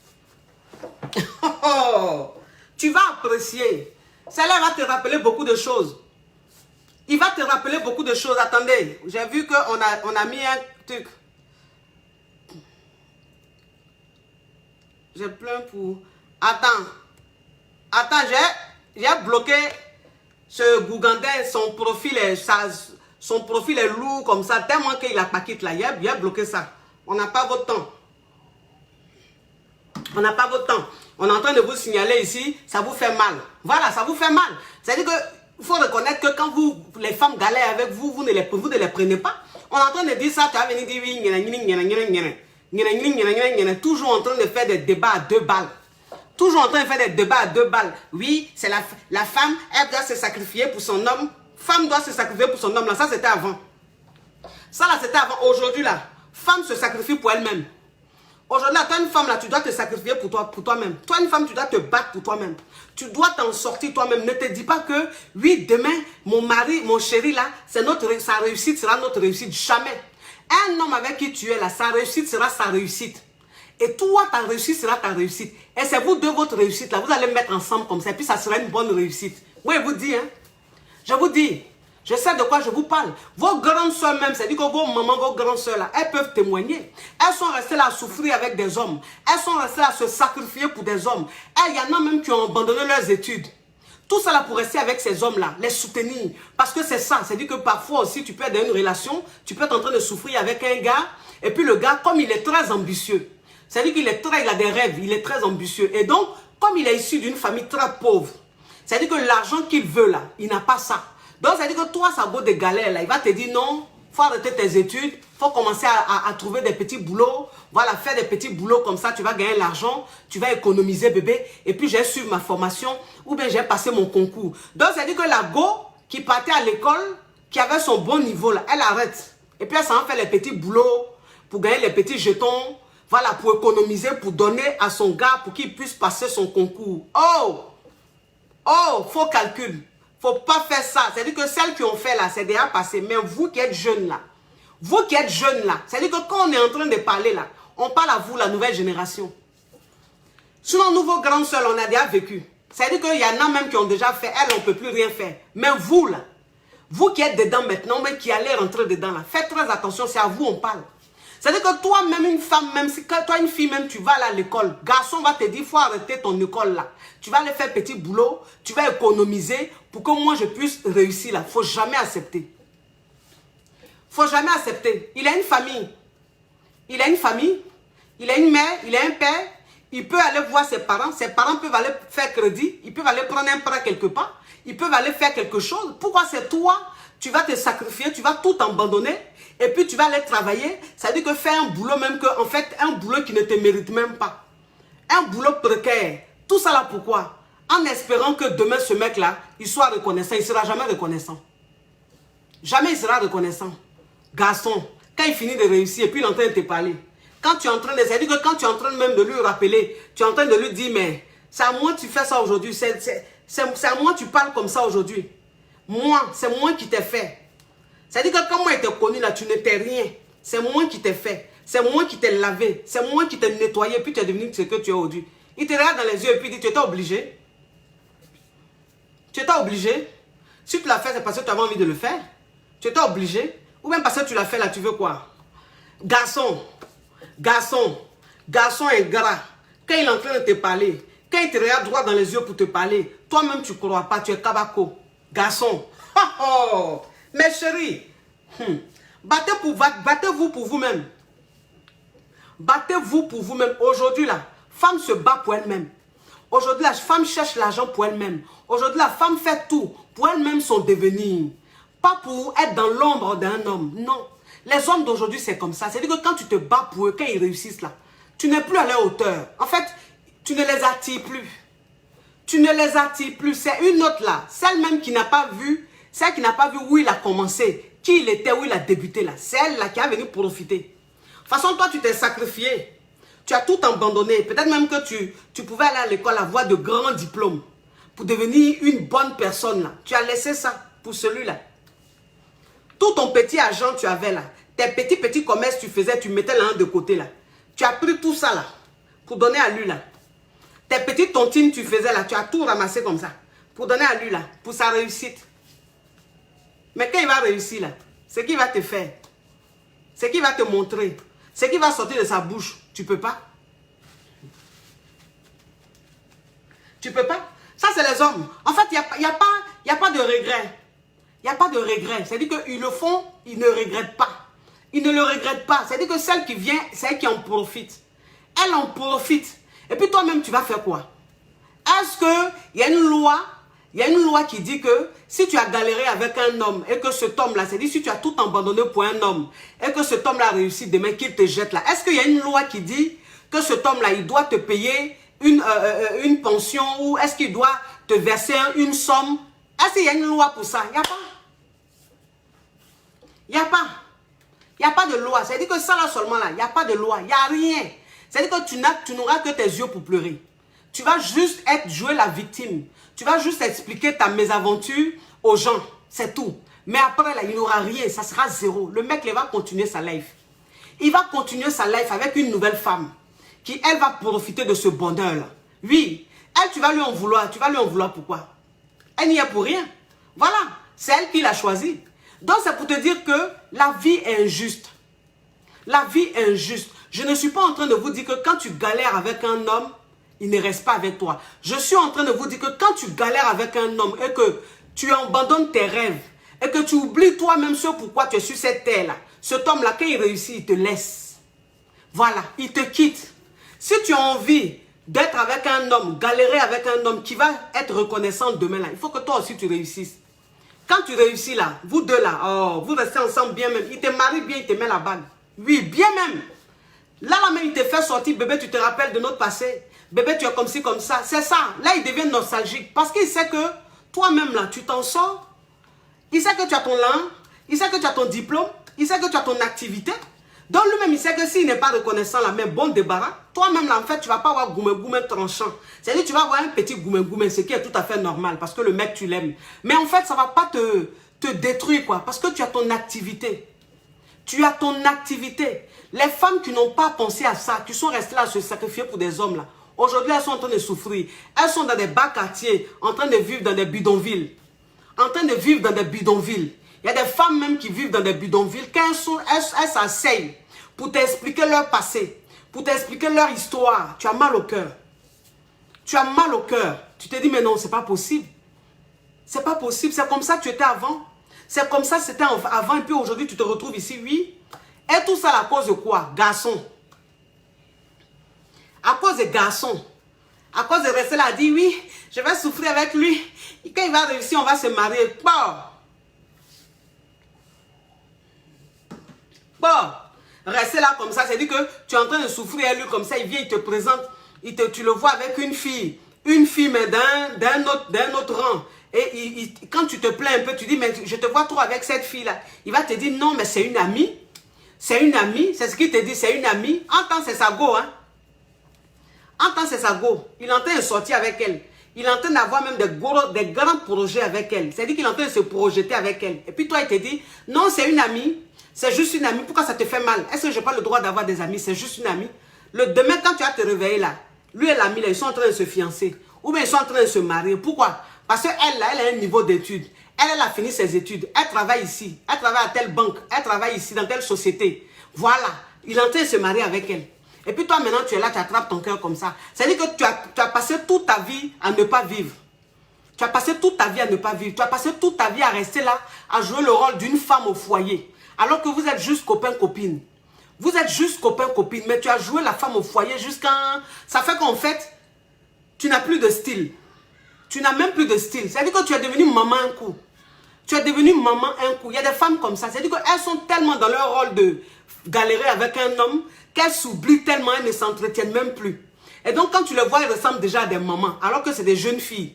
Tu vas apprécier. Celle-là va te rappeler beaucoup de choses. Il va te rappeler beaucoup de choses. Attendez, j'ai vu qu'on a mis un truc. J'ai plein pour... Attends, j'ai bloqué ce Gougandais, son profil est lourd comme ça, tellement qu'il a pas quitté là. Il a bloqué ça. On n'a pas votre temps. On n'a pas votre temps. On est en train de vous signaler ici, ça vous fait mal. Voilà, ça vous fait mal. C'est-à-dire qu'il faut reconnaître que quand les femmes galèrent avec vous, vous ne les prenez pas. On est en train de dire ça, tu vas venir dire oui, toujours en train de faire des débats à 2 balles. Toujours en train de faire des débats à 2 balles. Oui, c'est la femme, elle doit se sacrifier pour son homme. Femme doit se sacrifier pour son homme. Là, ça, c'était avant. Ça, là, c'était avant. Aujourd'hui, là, femme se sacrifie pour elle-même. Aujourd'hui, là, toi, une femme, là, tu dois te sacrifier pour toi-même. Toi, une femme, tu dois te battre pour toi-même. Tu dois t'en sortir toi-même. Ne te dis pas que, oui, demain, mon mari, mon chéri, là, sa réussite sera notre réussite. Jamais. Un homme avec qui tu es, là, sa réussite sera sa réussite. Et toi, ta réussite sera ta réussite. Et c'est vous deux, votre réussite, là, vous allez mettre ensemble comme ça, et puis ça sera une bonne réussite. Oui, je vous dis, hein. Je vous dis. Je sais de quoi je vous parle. Vos grandes soeurs même, c'est-à-dire que vos mamans, vos grandes soeurs là, elles peuvent témoigner. Elles sont restées là à souffrir avec des hommes. Elles sont restées là à se sacrifier pour des hommes. Et il y en a même qui ont abandonné leurs études. Tout ça là pour rester avec ces hommes-là, les soutenir. Parce que c'est ça, c'est-à-dire que parfois aussi, tu peux être dans une relation, tu peux être en train de souffrir avec un gars, et puis le gars, comme il est très ambitieux, c'est-à-dire qu'il il a des rêves, il est très ambitieux. Et donc, comme il est issu d'une famille très pauvre, c'est-à-dire que l'argent qu'il veut là, il n'a pas ça. Donc, ça veut dire que toi, ça vaut des galères là. Il va te dire non, il faut arrêter tes études, il faut commencer à trouver des petits boulots. Voilà, faire des petits boulots comme ça, tu vas gagner l'argent, tu vas économiser bébé. Et puis, j'ai suivi ma formation ou bien j'ai passé mon concours. Donc, ça veut dire que la go qui partait à l'école, qui avait son bon niveau là, elle arrête. Et puis, elle s'en fait les petits boulots pour gagner les petits jetons. Voilà, pour économiser, pour donner à son gars, pour qu'il puisse passer son concours. Oh, faux calcul. Faut pas faire ça. C'est-à-dire que celles qui ont fait là, c'est déjà passé. Mais vous qui êtes jeunes là, c'est-à-dire que quand on est en train de parler là, on parle à vous, la nouvelle génération. Sinon, nous, vos grandes soeurs, on a déjà vécu. C'est-à-dire qu'il y en a même qui ont déjà fait, elles, on ne peut plus rien faire. Mais vous là, vous qui êtes dedans maintenant, mais qui allez rentrer dedans là, faites très attention, c'est à vous on parle. C'est-à-dire que toi, même une femme, même si toi, une fille, même tu vas là à l'école, garçon va te dire, il faut arrêter ton école là. Tu vas aller faire petit boulot, tu vas économiser pour que moi je puisse réussir là. Il ne faut jamais accepter. Il faut jamais accepter. Il a une famille. Il a une famille. Il a une mère. Il a un père. Il peut aller voir ses parents. Ses parents peuvent aller faire crédit. Ils peuvent aller prendre un prêt quelque part. Ils peuvent aller faire quelque chose. Pourquoi c'est toi? Tu vas te sacrifier. Tu vas tout abandonner. Et puis tu vas aller travailler. Ça veut dire que faire un boulot même que, en fait, un boulot qui ne te mérite même pas. Un boulot précaire. Tout ça là pourquoi? En espérant que demain ce mec-là, il soit reconnaissant. Il ne sera jamais reconnaissant. Jamais il sera reconnaissant. Garçon, quand il finit de réussir et puis il est en train de te parler. Quand tu es en train de... C'est-à-dire que quand tu es en train même de lui rappeler, tu es en train de lui dire, mais c'est à moi que tu fais ça aujourd'hui. C'est à moi que tu parles comme ça aujourd'hui. Moi, c'est moi qui t'ai fait. C'est-à-dire que quand moi il t'a connu là, tu n'étais rien. C'est moi qui t'ai fait. C'est moi qui t'ai lavé. C'est moi qui t'ai nettoyé. Puis tu es devenu ce que tu es aujourd'hui. Il te regarde dans les yeux et puis il dit, tu étais obligé. Tu étais obligé. Si tu l'as fait, c'est parce que tu avais envie de le faire. Tu étais obligé. Ou même parce que tu l'as fait là, tu veux quoi? Garçon, garçon, garçon ingrat. Quand il est en train de te parler, quand il te regarde droit dans les yeux pour te parler, toi-même tu ne crois pas, tu es kabako. Garçon. Oh, mes chéris, battez-vous pour vous-même. Battez-vous pour vous-même. Aujourd'hui, la femme se bat pour elle-même. Aujourd'hui, la femme cherche l'argent pour elle-même. Aujourd'hui, la femme fait tout pour elle-même son devenir. Pas pour être dans l'ombre d'un homme. Non. Les hommes d'aujourd'hui, c'est comme ça. C'est-à-dire que quand tu te bats pour eux, quand ils réussissent là, tu n'es plus à leur hauteur. En fait, tu ne les attires plus. Tu ne les attires plus. C'est une autre là. Celle même qui n'a pas vu, celle qui n'a pas vu où il a commencé, qui il était, où il a débuté là. C'est elle là qui a venu profiter. De toute façon, toi, tu t'es sacrifié. Tu as tout abandonné. Peut-être même que tu pouvais aller à l'école avoir de grands diplômes pour devenir une bonne personne là. Tu as laissé ça pour celui-là. Tout ton petit argent tu avais là, tes petits commerces tu faisais, tu mettais l'un de côté là. Tu as pris tout ça là, pour donner à lui là. Tes petites tontines tu faisais là, tu as tout ramassé comme ça, pour donner à lui là, pour sa réussite. Mais quand il va réussir là, ce qu'il va te faire, ce qu'il va te montrer, ce qui va sortir de sa bouche, tu peux pas. Tu peux pas. Ça c'est les hommes. En fait, il n'y a pas de regret. Il n'y a pas de regret. C'est-à-dire qu'ils le font, ils ne regrettent pas. Ils ne le regrettent pas. C'est-à-dire que celle qui vient, c'est elle qui en profite. Elle en profite. Et puis toi-même, tu vas faire quoi? Est-ce qu'il y a une loi? Il y a une loi qui dit que si tu as galéré avec un homme et que cet homme-là, c'est-à-dire si tu as tout abandonné pour un homme et que cet homme-là réussit demain, qu'il te jette là, est-ce qu'il y a une loi qui dit que cet homme-là, il doit te payer une pension ou est-ce qu'il doit te verser une somme? Est-ce qu'il y a une loi pour ça? Il n'y a pas. Il n'y a pas. Il n'y a pas de loi. C'est-à-dire que ça là seulement là, il n'y a pas de loi. Il n'y a rien. C'est-à-dire que tu n'auras que tes yeux pour pleurer. Tu vas juste jouer la victime. Tu vas juste expliquer ta mésaventure aux gens. C'est tout. Mais après là, il n'y aura rien. Ça sera zéro. Le mec, il va continuer sa life. Il va continuer sa life avec une nouvelle femme. Qui, elle, va profiter de ce bonheur là. Oui. Elle, tu vas lui en vouloir. Tu vas lui en vouloir pourquoi? Elle n'y est pour rien. Voilà. C'est elle qui l'a choisi. Donc, c'est pour te dire que la vie est injuste. La vie est injuste. Je ne suis pas en train de vous dire que quand tu galères avec un homme, il ne reste pas avec toi. Je suis en train de vous dire que quand tu galères avec un homme et que tu abandonnes tes rêves et que tu oublies toi-même ce pourquoi tu es sur cette terre-là, cet homme-là, quand il réussit, il te laisse. Voilà, il te quitte. Si tu as envie d'être avec un homme, galérer avec un homme qui va être reconnaissant demain, là, il faut que toi aussi tu réussisses. Quand tu réussis là, vous deux là, oh, vous restez ensemble bien même. Il te marie bien, il te met la bague. Oui, bien même. Là même, il te fait sortir, bébé, tu te rappelles de notre passé. Bébé, tu es comme ci, comme ça. C'est ça. Là, il devient nostalgique. Parce qu'il sait que toi-même là, tu t'en sors. Il sait que tu as ton langue. Il sait que tu as ton diplôme. Il sait que tu as ton activité. Donc lui-même, il sait que s'il n'est pas reconnaissant là, mais bon débarras, toi-même là, en fait, tu ne vas pas avoir goumé tranchant. C'est-à-dire tu vas avoir un petit goumé, ce qui est tout à fait normal, parce que le mec, tu l'aimes. Mais en fait, ça ne va pas te détruire, quoi, parce que tu as ton activité. Tu as ton activité. Les femmes qui n'ont pas pensé à ça, qui sont restées là à se sacrifier pour des hommes là, aujourd'hui, elles sont en train de souffrir. Elles sont dans des bas quartiers, en train de vivre dans des bidonvilles. En train de vivre dans des bidonvilles. Il y a des femmes même qui vivent dans des bidonvilles. Quand elles s'asseyent pour t'expliquer leur passé, pour t'expliquer leur histoire, tu as mal au cœur. Tu as mal au cœur. Tu te dis, mais non, c'est pas possible. C'est pas possible. C'est comme ça que tu étais avant. C'est comme ça, c'était avant, et puis aujourd'hui, tu te retrouves ici, oui. Et tout ça à cause de quoi? Garçon. À cause des garçons. À cause de rester là, à dire, oui, je vais souffrir avec lui. Et quand il va réussir, on va se marier. Bon, rester là comme ça, c'est-à-dire que tu es en train de souffrir à lui comme ça, il vient, il te présente, tu le vois avec une fille mais d'un autre rang. Et quand tu te plains un peu, tu dis, mais je te vois trop avec cette fille-là. Il va te dire, non, mais c'est une amie. C'est une amie, c'est ce qu'il te dit, c'est une amie. En temps, c'est sa go, hein. En temps, c'est sa go. Il est en train de sortir avec elle. Il est en train d'avoir même des grands projets avec elle. C'est-à-dire qu'il est en train de se projeter avec elle. Et puis toi, il te dit, non, c'est une amie. C'est juste une amie. Pourquoi ça te fait mal? Est-ce que je n'ai pas le droit d'avoir des amis? C'est juste une amie. Le demain, quand tu vas te réveiller là, lui et l'ami, ils sont en train de se fiancer. Ou bien ils sont en train de se marier. Pourquoi? Parce qu'elle, là, elle a un niveau d'études. Elle a fini ses études. Elle travaille ici. Elle travaille à telle banque. Elle travaille ici, dans telle société. Voilà. Il est en train de se marier avec elle. Et puis toi, maintenant, tu es là, tu attrapes ton cœur comme ça. C'est-à-dire que tu as passé toute ta vie à ne pas vivre. Tu as passé toute ta vie à ne pas vivre. Tu as passé toute ta vie à rester là, à jouer le rôle d'une femme au foyer. Alors que vous êtes juste copain-copine. Vous êtes juste copain-copine. Mais tu as joué la femme au foyer jusqu'à... Ça fait qu'en fait, tu n'as plus de style. Tu n'as même plus de style. C'est-à-dire que tu es devenu maman un coup. Tu es devenu maman un coup. Il y a des femmes comme ça. C'est-à-dire qu'elles sont tellement dans leur rôle de galérer avec un homme qu'elles s'oublient tellement, elles ne s'entretiennent même plus. Et donc, quand tu les vois, elles ressemblent déjà à des mamans. Alors que c'est des jeunes filles.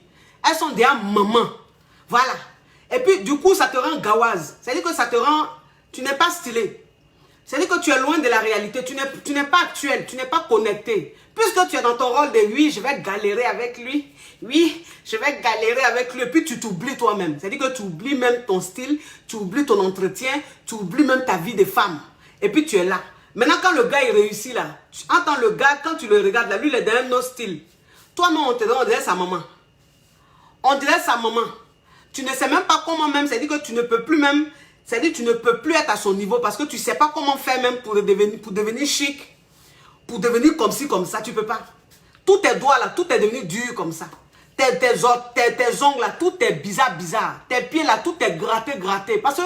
Elles sont déjà mamans. Voilà. Et puis, du coup, ça te rend gawaz. C'est-à-dire que ça te rend... Tu n'es pas stylé. C'est-à-dire que tu es loin de la réalité. Tu n'es pas actuel. Tu n'es pas connecté. Puisque tu es dans ton rôle de oui, je vais galérer avec lui. Oui, je vais galérer avec lui. Et puis tu t'oublies toi-même. C'est-à-dire que tu oublies même ton style. Tu oublies ton entretien. Tu oublies même ta vie de femme. Et puis tu es là. Maintenant, quand le gars il réussit là, tu entends le gars, quand tu le regardes là, lui il est dans un autre style. Toi-même, on dirait sa maman. On dirait sa maman. Tu ne sais même pas comment même. C'est-à-dire que tu ne peux plus même. C'est-à-dire que tu ne peux plus être à son niveau parce que tu ne sais pas comment faire même pour devenir chic. Pour devenir comme ci, comme ça, tu ne peux pas. Tous tes doigts là, tout est devenu dur comme ça. Tes ongles là, tout est bizarre. Tes pieds là, tout est gratté. Parce que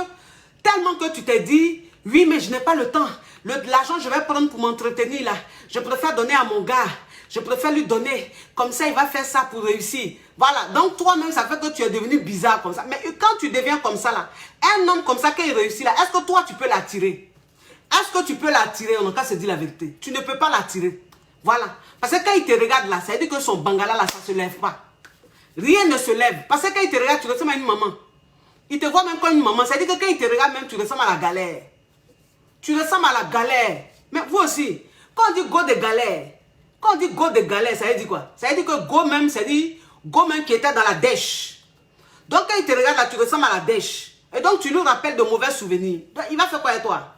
tellement que tu t'es dit, oui, mais je n'ai pas le temps. L'argent, je vais prendre pour m'entretenir là. Je préfère donner à mon gars. Je préfère lui donner. Comme ça, il va faire ça pour réussir. Voilà. Donc, toi-même, ça fait que tu es devenu bizarre comme ça. Mais quand tu deviens comme ça là, un homme comme ça, quand il réussit là, est-ce que toi, tu peux l'attirer? Est-ce que tu peux l'attirer? On a qu'à se dire la vérité. Tu ne peux pas l'attirer. Voilà. Parce que quand il te regarde là, ça veut dire que son bangala là, ça ne se lève pas. Rien ne se lève. Parce que quand il te regarde, tu ressembles à une maman. Il te voit même comme une maman. Ça veut dire que quand il te regarde même, tu ressembles à la galère. Tu ressembles à la galère. Mais vous aussi, quand on dit go de galère, ça veut dire quoi? Ça veut dire que go même, ça veut dire go même qui était dans la dèche. Donc quand il te regarde là, tu ressembles à la dèche. Et donc tu lui rappelles de mauvais souvenirs. Donc, il va faire quoi avec toi?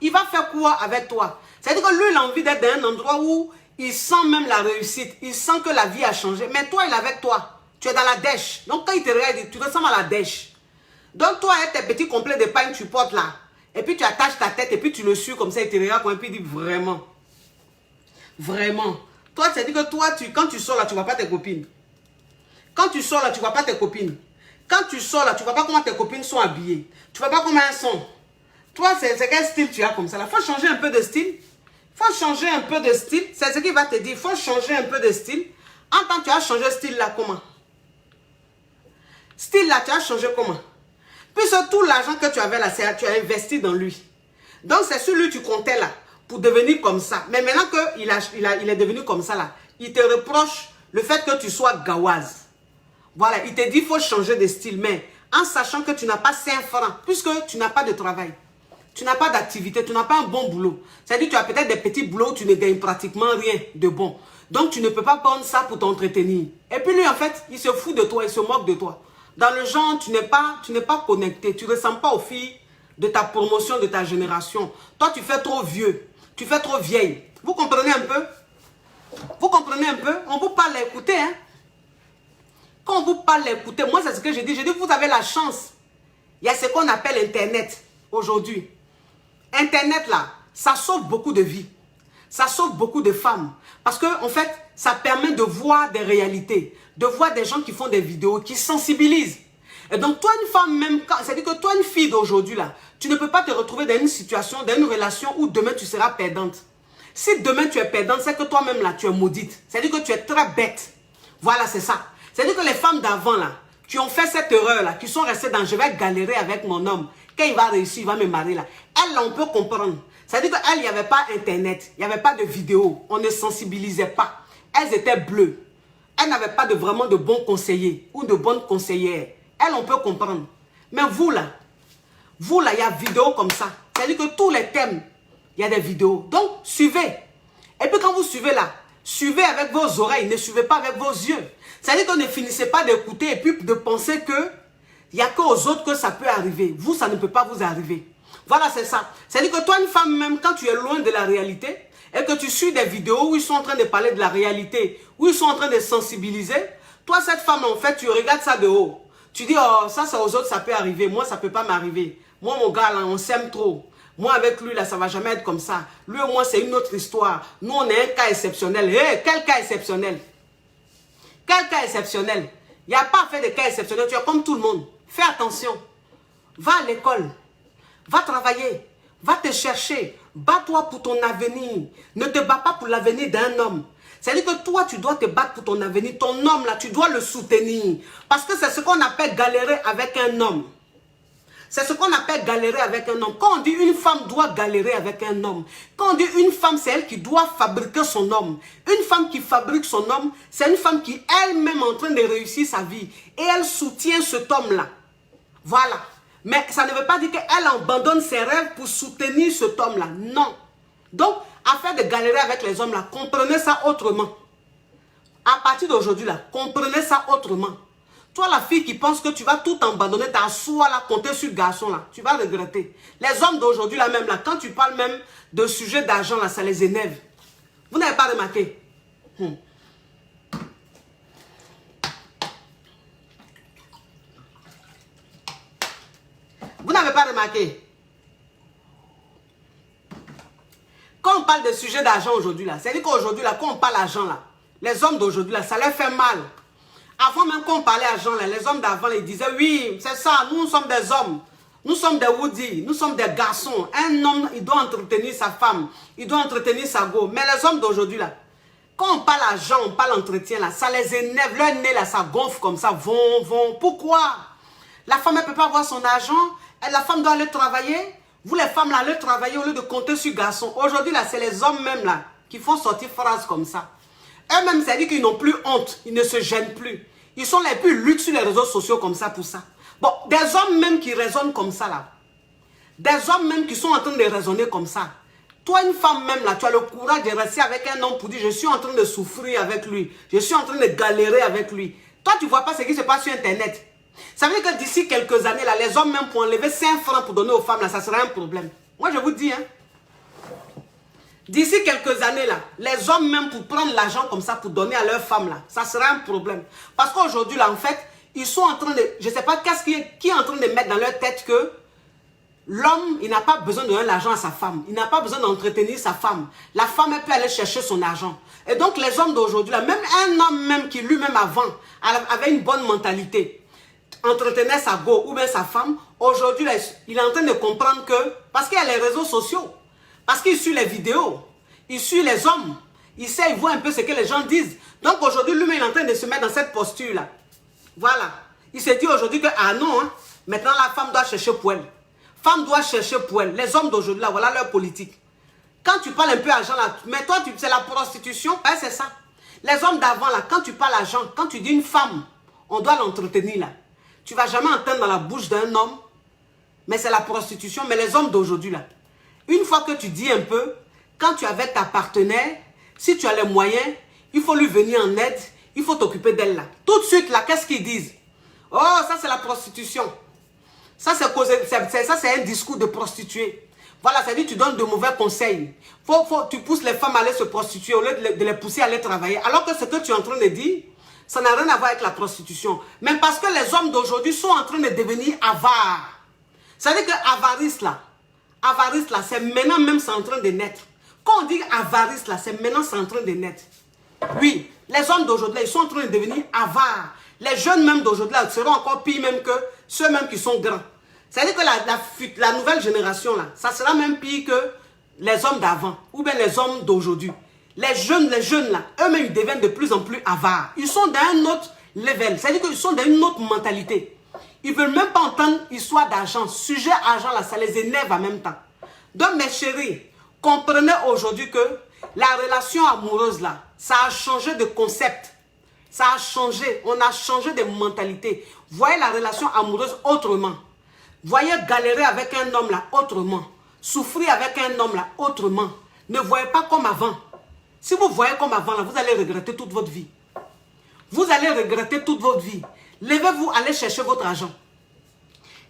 Il va faire quoi avec toi? C'est-à-dire que lui, il a envie d'être dans un endroit où il sent même la réussite. Il sent que la vie a changé. Mais toi, il est avec toi. Tu es dans la dèche. Donc quand il te regarde, tu ressembles à la dèche. Donc toi, avec tes petits complets de pain, tu portes là. Et puis tu attaches ta tête et puis tu le suis comme ça. Il te regarde et puis il dit vraiment. Vraiment. Toi, c'est-à-dire que toi, quand tu sors là, tu ne vois pas tes copines. Quand tu sors là, tu ne vois pas tes copines. Quand tu sors là, tu ne vois pas comment tes copines sont habillées. Tu ne vois pas comment elles sont. Toi, c'est quel style tu as comme ça? Il faut changer un peu de style. Il faut changer un peu de style. C'est ce qu'il va te dire. Il faut changer un peu de style. En tant que tu as changé de style là, comment? Style là, tu as changé comment? Puisque tout l'argent que tu avais là, tu as investi dans lui. Donc, c'est sur lui que tu comptais là, pour devenir comme ça. Mais maintenant qu'il est devenu comme ça là, il te reproche le fait que tu sois gawaz. Voilà, il te dit qu'il faut changer de style. Mais en sachant que tu n'as pas 5 francs, puisque tu n'as pas de travail. Tu n'as pas d'activité, tu n'as pas un bon boulot. C'est-à-dire que tu as peut-être des petits boulots où tu ne gagnes pratiquement rien de bon. Donc, tu ne peux pas prendre ça pour t'entretenir. Et puis lui, en fait, il se fout de toi, il se moque de toi. Dans le genre, tu n'es pas connecté. Tu ne ressembles pas aux filles de ta promotion, de ta génération. Toi, tu fais trop vieux. Tu fais trop vieille. Vous comprenez un peu? Vous comprenez un peu? On vous parle, écoutez. Hein? Quand on vous parle, écoutez. Moi, c'est ce que je dis. Je dis, vous avez la chance. Il y a ce qu'on appelle Internet aujourd'hui. Internet, là, ça sauve beaucoup de vies. Ça sauve beaucoup de femmes. Parce que, en fait, ça permet de voir des réalités. De voir des gens qui font des vidéos, qui sensibilisent. Et donc, toi, une femme même, c'est-à-dire que toi, une fille d'aujourd'hui, là, tu ne peux pas te retrouver dans une situation, dans une relation où demain, tu seras perdante. Si demain, tu es perdante, c'est que toi-même, là, tu es maudite. C'est-à-dire que tu es très bête. Voilà, c'est ça. C'est-à-dire que les femmes d'avant, là, qui ont fait cette erreur-là, qui sont restées dans « je vais galérer avec mon homme », quand il va réussir, il va me marier, là. Elles, là, on peut comprendre. C'est-à-dire qu'elles, il n'y avait pas Internet, il n'y avait pas de vidéo, on ne sensibilisait pas. Elles étaient bleues. Elles n'avaient pas vraiment de bons conseillers ou de bonnes conseillères. Elles, on peut comprendre. Mais vous, là, il y a vidéo comme ça. C'est-à-dire que tous les thèmes, il y a des vidéos. Donc, suivez. Et puis, quand vous suivez là, suivez avec vos oreilles, ne suivez pas avec vos yeux. C'est-à-dire que ne finissez pas d'écouter et puis de penser que il n'y a qu'aux autres que ça peut arriver. Vous, ça ne peut pas vous arriver. Voilà, c'est ça. C'est-à-dire que toi, une femme, même quand tu es loin de la réalité et que tu suis des vidéos où ils sont en train de parler de la réalité, où ils sont en train de sensibiliser, toi, cette femme, en fait, tu regardes ça de haut. Tu dis, oh, ça aux autres, ça peut arriver. Moi, ça ne peut pas m'arriver. Moi, mon gars, là, on s'aime trop. Moi, avec lui, là, ça ne va jamais être comme ça. Lui et moi, c'est une autre histoire. Nous, on est un cas exceptionnel. Hey, quel cas exceptionnel? Quel cas exceptionnel? Il n'y a pas à faire de cas exceptionnels. Tu es comme tout le monde. Fais attention. Va à l'école. Va travailler. Va te chercher. Bats-toi pour ton avenir. Ne te bats pas pour l'avenir d'un homme. C'est-à-dire que toi, tu dois te battre pour ton avenir. Ton homme, là, tu dois le soutenir. Parce que c'est ce qu'on appelle galérer avec un homme. C'est ce qu'on appelle galérer avec un homme. Quand on dit une femme doit galérer avec un homme, quand on dit une femme, c'est elle qui doit fabriquer son homme. Une femme qui fabrique son homme, c'est une femme qui elle-même est en train de réussir sa vie. Et elle soutient cet homme-là. Voilà. Mais ça ne veut pas dire qu'elle abandonne ses rêves pour soutenir cet homme-là. Non. Donc, afin de galérer avec les hommes-là, comprenez ça autrement. À partir d'aujourd'hui, là, comprenez ça autrement. Toi, la fille qui pense que tu vas tout abandonner, t'asseoir là, compter sur le garçon là, tu vas regretter. Les hommes d'aujourd'hui là même là, quand tu parles même de sujets d'argent là, ça les énerve. Vous n'avez pas remarqué? Vous n'avez pas remarqué? Quand on parle de sujets d'argent aujourd'hui là, c'est-à-dire qu'aujourd'hui là, quand on parle d'argent là, les hommes d'aujourd'hui là, ça leur fait mal. Avant même qu'on parlait argent, les hommes d'avant, ils disaient, oui, c'est ça, nous sommes des hommes. Nous sommes des Woody, nous sommes des garçons. Un homme, il doit entretenir sa femme, il doit entretenir sa go. Mais les hommes d'aujourd'hui, là, quand on parle argent, on parle entretien, là, ça les énerve. Leur nez, là, ça gonfle comme ça, vont. Pourquoi? La femme, elle ne peut pas avoir son argent. La femme doit aller travailler. Vous, les femmes, là, allez travailler au lieu de compter sur garçon. Aujourd'hui, là, c'est les hommes même, là, qui font sortir phrases comme ça. Eux-mêmes, ça dit qu'ils n'ont plus honte, ils ne se gênent plus. Ils sont les plus luttes sur les réseaux sociaux comme ça pour ça. Bon, des hommes même qui raisonnent comme ça là. Des hommes même qui sont en train de raisonner comme ça. Toi, une femme même là, tu as le courage de rester avec un homme pour dire je suis en train de souffrir avec lui. Je suis en train de galérer avec lui. Toi, tu ne vois pas ce qui se passe sur Internet. Ça veut dire que d'ici quelques années là, les hommes même pour enlever 5 francs pour donner aux femmes là, ça sera un problème. Moi, je vous dis, hein. D'ici quelques années, là, les hommes même pour prendre l'argent comme ça, pour donner à leurs femmes, là, ça sera un problème. Parce qu'aujourd'hui, là, en fait, ils sont en train de... Je ne sais pas qui est en train de mettre dans leur tête que l'homme, il n'a pas besoin de donner l'argent à sa femme. Il n'a pas besoin d'entretenir sa femme. La femme, elle peut aller chercher son argent. Et donc, les hommes d'aujourd'hui, là, même un homme même qui lui-même avant avait une bonne mentalité, entretenait sa go ou bien sa femme, aujourd'hui, là, il est en train de comprendre que... Parce qu'il y a les réseaux sociaux. Parce qu'il suit les vidéos, il suit les hommes, il sait, il voit un peu ce que les gens disent. Donc aujourd'hui, lui-même, il est en train de se mettre dans cette posture-là. Voilà. Il s'est dit aujourd'hui que, ah non, hein, maintenant la femme doit chercher pour elle. Femme doit chercher pour elle. Les hommes d'aujourd'hui, là, voilà leur politique. Quand tu parles un peu argent, là, mais toi, c'est la prostitution, hein, c'est ça. Les hommes d'avant, là, quand tu parles argent, quand tu dis une femme, on doit l'entretenir, là. Tu ne vas jamais entendre dans la bouche d'un homme, mais c'est la prostitution. Mais les hommes d'aujourd'hui, là, une fois que tu dis un peu, quand tu es avec ta partenaire, si tu as les moyens, il faut lui venir en aide, il faut t'occuper d'elle là. Tout de suite là, qu'est-ce qu'ils disent? Oh, ça c'est la prostitution. Ça c'est un discours de prostituée. Voilà, ça dit tu donnes de mauvais conseils. Tu pousses les femmes à aller se prostituer au lieu de les pousser à aller travailler. Alors que ce que tu es en train de dire, ça n'a rien à voir avec la prostitution. Mais parce que les hommes d'aujourd'hui sont en train de devenir avares. Ça veut dire que avarice là, c'est maintenant même c'est en train de naître. Quand on dit avarice là, c'est maintenant c'est en train de naître. Oui, les hommes d'aujourd'hui, ils sont en train de devenir avares. Les jeunes même d'aujourd'hui seront encore pires même que ceux même qui sont grands. C'est-à-dire que la nouvelle génération, là, ça sera même pire que les hommes d'avant, ou bien les hommes d'aujourd'hui. Les jeunes là, eux-mêmes, ils deviennent de plus en plus avares. Ils sont dans un autre level, c'est-à-dire qu'ils sont dans une autre mentalité. Ils ne veulent même pas entendre histoire d'argent. Sujet argent, là, ça les énerve en même temps. Donc, mes chéris, comprenez aujourd'hui que la relation amoureuse, là, ça a changé de concept. Ça a changé. On a changé de mentalité. Voyez la relation amoureuse autrement. Voyez galérer avec un homme, là, autrement. Souffrir avec un homme, là, autrement. Ne voyez pas comme avant. Si vous voyez comme avant, là, vous allez regretter toute votre vie. Vous allez regretter toute votre vie. Levez-vous, allez chercher votre argent.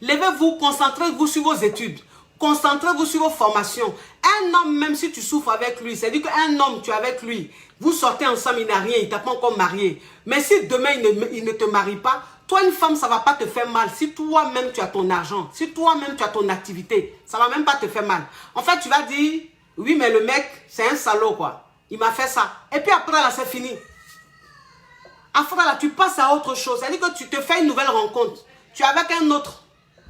Levez-vous, concentrez-vous sur vos études. Concentrez-vous sur vos formations. Un homme, même si tu souffres avec lui, c'est-à-dire qu'un homme, tu es avec lui, vous sortez ensemble, il n'a rien, il ne t'a pas encore marié. Mais si demain, il ne te marie pas, toi, une femme, ça ne va pas te faire mal. Si toi-même, tu as ton argent, si toi-même, tu as ton activité, ça ne va même pas te faire mal. En fait, tu vas dire, oui, mais le mec, c'est un salaud, quoi. Il m'a fait ça. Et puis après, là, c'est fini. Après, là, tu passes à autre chose. C'est-à-dire que tu te fais une nouvelle rencontre. Tu es avec un autre.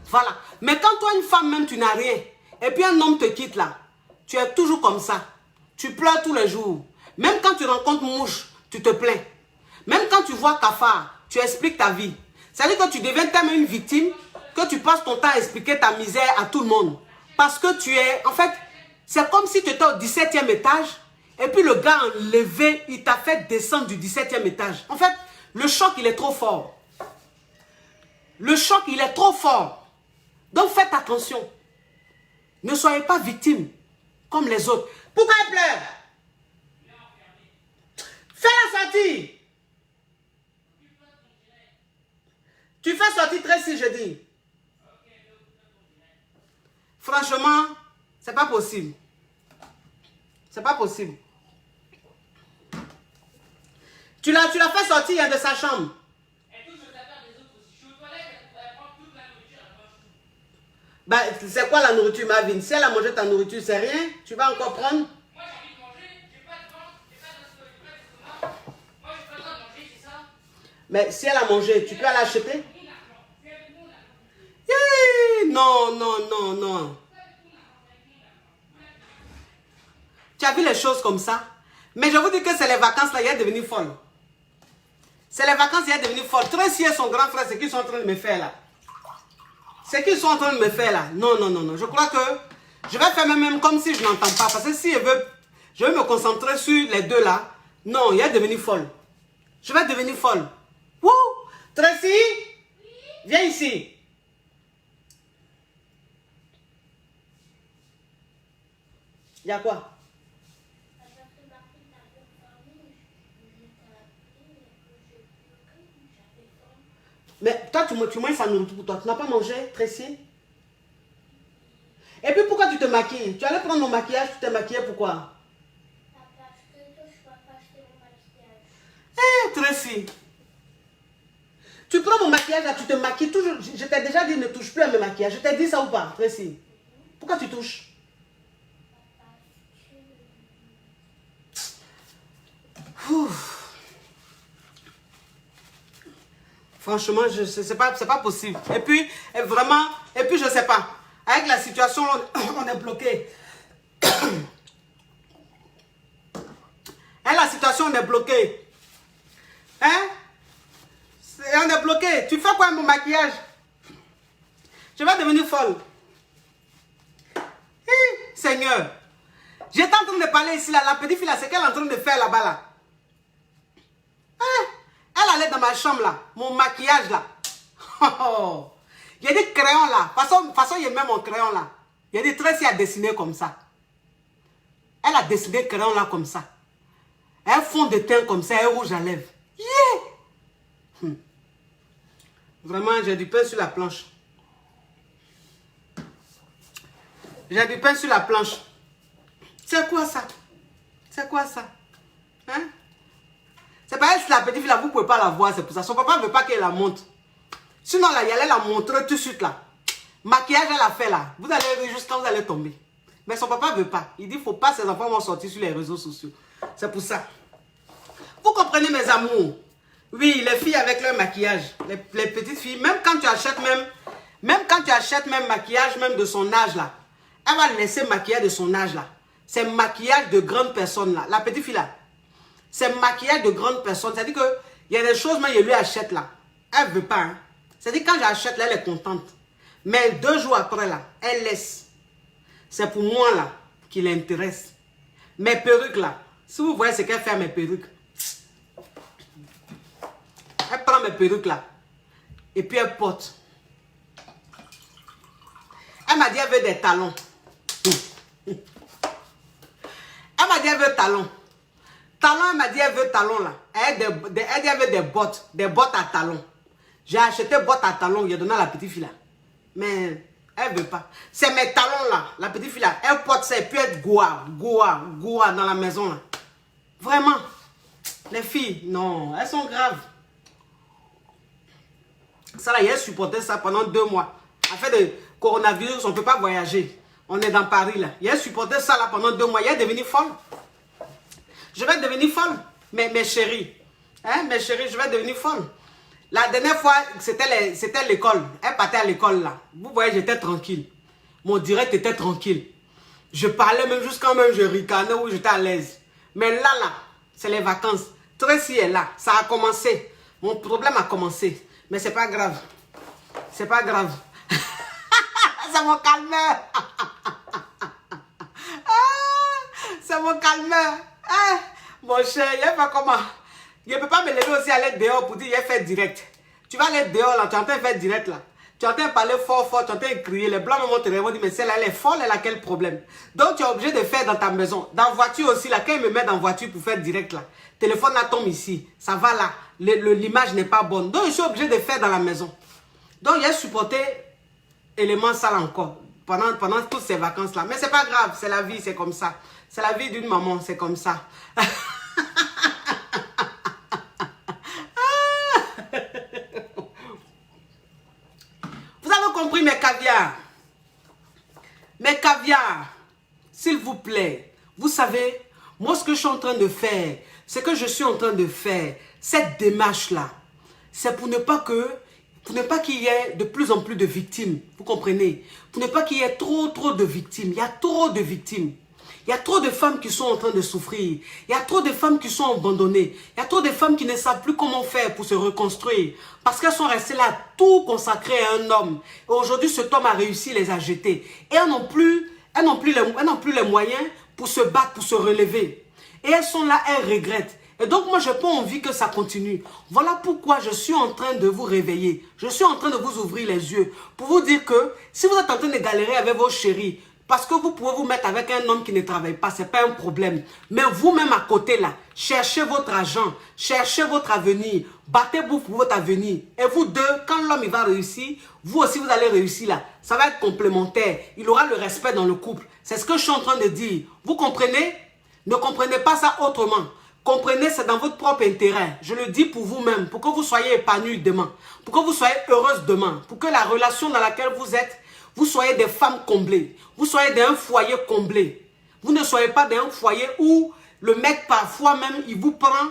Voilà. Mais quand toi, une femme, même, tu n'as rien. Et puis un homme te quitte, là. Tu es toujours comme ça. Tu pleures tous les jours. Même quand tu rencontres mouche, tu te plains. Même quand tu vois cafard, tu expliques ta vie. C'est-à-dire que tu deviens tellement une victime que tu passes ton temps à expliquer ta misère à tout le monde. Parce que tu es... En fait, c'est comme si tu étais au 17e étage et puis le gars enlevé, il t'a fait descendre du 17e étage. En fait, le choc, il est trop fort. Le choc, il est trop fort. Donc faites attention. Ne soyez pas victime comme les autres. Pourquoi elle pleure? Fais-la sortir. Tu fais sortir Tracy, je dis. Franchement, c'est pas possible. C'est pas possible. Tu l'as fait sortir hein, de sa chambre. Bah, c'est quoi la nourriture, Marvin? Si elle a mangé ta nourriture, c'est rien. Tu vas encore prendre? Moi, j'ai envie de manger. J'ai pas de ventre, j'ai pas d'estomac. Moi, j'ai pas le droit de manger, c'est ça? Mais si elle a mangé, tu peux aller acheter? Non, non, non, non. Tu as vu les choses comme ça? Mais je vous dis que c'est les vacances là, il est devenu folle. C'est les vacances, il est devenu folle. Tracy et son grand frère, c'est qu'ils sont en train de me faire là. C'est qu'ils sont en train de me faire là. Non, non, non, non. Je crois que je vais faire même comme si je n'entends pas. Parce que si je veux me concentrer sur les deux là. Non, il est devenu folle. Je vais devenir folle. Wouh! Tracy, viens ici. Il y a quoi? Mais toi, tu manges sa nourriture pour toi. Tu n'as pas mangé, Tracy? Et puis pourquoi tu te maquilles? Tu allais prendre mon maquillage, tu t'es maquillée pourquoi? Parce que je ne peux pas acheter mon maquillage. Tracy, tu prends mon maquillage là, tu te maquilles toujours. Je t'ai déjà dit ne touche plus à mes maquillages. Je t'ai dit ça ou pas, Tracy? Pourquoi tu touches? Ouf. Franchement, c'est pas possible. Et puis, vraiment, je sais pas. Avec la situation, on est bloqué. Avec la situation, on est bloqué. Hein? On est bloqué. Tu fais quoi mon maquillage? Je vais devenir folle. Seigneur. J'étais en train de parler ici, là, la petite fille, là, c'est qu'elle est en train de faire là-bas, là. Elle allait dans ma chambre là, mon maquillage là. Il y a des crayons là. De toute façon, il y a même mon crayon là. Il y a des traits à dessiner comme ça. Elle a dessiné le crayon là comme ça. Un fond de teint comme ça, un rouge à lèvres. Yeah! Vraiment, j'ai du pain sur la planche. J'ai du pain sur la planche. C'est quoi ça? C'est quoi ça? Hein? C'est pas elle, la petite fille là, vous ne pouvez pas la voir, c'est pour ça. Son papa ne veut pas qu'elle la montre. Sinon là, il allait la montrer tout de suite là. Maquillage, elle a fait là. Vous allez rire jusqu'à vous allez tomber. Mais son papa ne veut pas. Il dit, il ne faut pas que ses enfants vont sortir sur les réseaux sociaux. C'est pour ça. Vous comprenez mes amours? Oui, les filles avec leur maquillage. Les petites filles, même quand tu achètes même maquillage même de son âge là, elle va laisser maquiller de son âge là. C'est maquillage de grandes personnes là. La petite fille là, c'est maquillage de grandes personnes. C'est-à-dire qu'il y a des choses, mais je lui achète là. Elle ne veut pas. Hein. C'est-à-dire quand j'achète là, elle est contente. Mais 2 jours après là, elle laisse. C'est pour moi là qui l'intéresse. Mes perruques là, si vous voyez ce qu'elle fait à mes perruques, elle prend mes perruques là et puis elle porte. Elle m'a dit elle veut des talons. Elle m'a dit elle veut talons. Talons, elle m'a dit elle veut talons là. Elle dit elle veut des bottes à talons. J'ai acheté bottes à talons, j'ai donné à la petite fille là. Mais elle ne veut pas. C'est mes talons là, la petite fille là. Elle porte ça et puis elle goa dans la maison là. Vraiment. Les filles, non, elles sont graves. Ça là, j'ai supporté ça pendant 2 mois. En fait, de coronavirus, on ne peut pas voyager. On est dans Paris là. J'ai supporté ça là pendant 2 mois. J'ai devenu folle. Je vais devenir folle. Mes chéris. Hein, mes chéris, je vais devenir folle. La dernière fois, c'était l'école. Elle partait à l'école là. Vous voyez, j'étais tranquille. Mon direct était tranquille. Je parlais même jusqu'à même je ricanais où j'étais à l'aise. Mais là, c'est les vacances. Tracy est là. Ça a commencé. Mon problème a commencé. Mais c'est pas grave. C'est pas grave. C'est mon calmeur. C'est mon calmeur. Mon cher, il fait comment? Je ne peux pas me lever aussi aller dehors pour dire il fait direct. Tu vas aller dehors là, tu es en train de faire direct là. Tu es en train de parler fort, tu es en train de crier. Les blancs vont te répondre, mais celle-là, elle est folle, elle a quel problème? Donc tu es obligé de faire dans ta maison. Dans la voiture aussi, là, quand il me met dans la voiture pour faire direct là, téléphone là tombe ici, ça va là, l'image n'est pas bonne. Donc je suis obligé de faire dans la maison. Donc il a supporté élément ça là encore, pendant toutes ces vacances là. Mais c'est pas grave, c'est la vie, c'est comme ça. C'est la vie d'une maman, c'est comme ça. Vous avez compris mes caviars? Mes caviars, s'il vous plaît, vous savez, moi ce que je suis en train de faire, c'est que je suis en train de faire cette démarche-là, c'est pour ne pas qu'il y ait de plus en plus de victimes, vous comprenez? Pour ne pas qu'il y ait trop de victimes, il y a trop de victimes. Il y a trop de femmes qui sont en train de souffrir. Il y a trop de femmes qui sont abandonnées. Il y a trop de femmes qui ne savent plus comment faire pour se reconstruire. Parce qu'elles sont restées là, tout consacrées à un homme. Et aujourd'hui, cet homme a réussi, les a jetées. Et elles n'ont plus les moyens pour se battre, pour se relever. Et elles sont là, elles regrettent. Et donc, moi, je n'ai pas envie que ça continue. Voilà pourquoi je suis en train de vous réveiller. Je suis en train de vous ouvrir les yeux. Pour vous dire que si vous êtes en train de galérer avec vos chéris, parce que vous pouvez vous mettre avec un homme qui ne travaille pas, ce n'est pas un problème. Mais vous-même à côté là, cherchez votre argent, cherchez votre avenir, battez-vous pour votre avenir. Et vous deux, quand l'homme il va réussir, vous aussi vous allez réussir là. Ça va être complémentaire. Il aura le respect dans le couple. C'est ce que je suis en train de dire. Vous comprenez? Ne comprenez pas ça autrement. Comprenez, c'est dans votre propre intérêt. Je le dis pour vous-même, pour que vous soyez épanouis demain, pour que vous soyez heureuse demain, pour que la relation dans laquelle vous êtes, vous soyez des femmes comblées. Vous soyez d'un foyer comblé. Vous ne soyez pas d'un foyer où le mec parfois même, il vous prend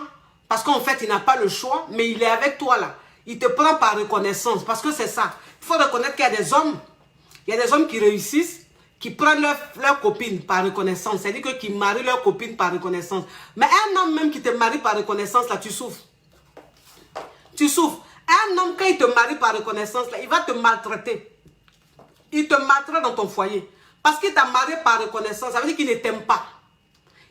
parce qu'en fait, il n'a pas le choix, mais il est avec toi là. Il te prend par reconnaissance parce que c'est ça. Il faut reconnaître qu'il y a des hommes. Il y a des hommes qui réussissent, qui prennent leur copine par reconnaissance. C'est-à-dire qu'ils marient leur copine par reconnaissance. Mais un homme même qui te marie par reconnaissance, là, tu souffres. Tu souffres. Un homme, quand il te marie par reconnaissance, là, il va te maltraiter. Il te maltraite dans ton foyer. Parce qu'il t'a marié par reconnaissance, ça veut dire qu'il ne t'aime pas.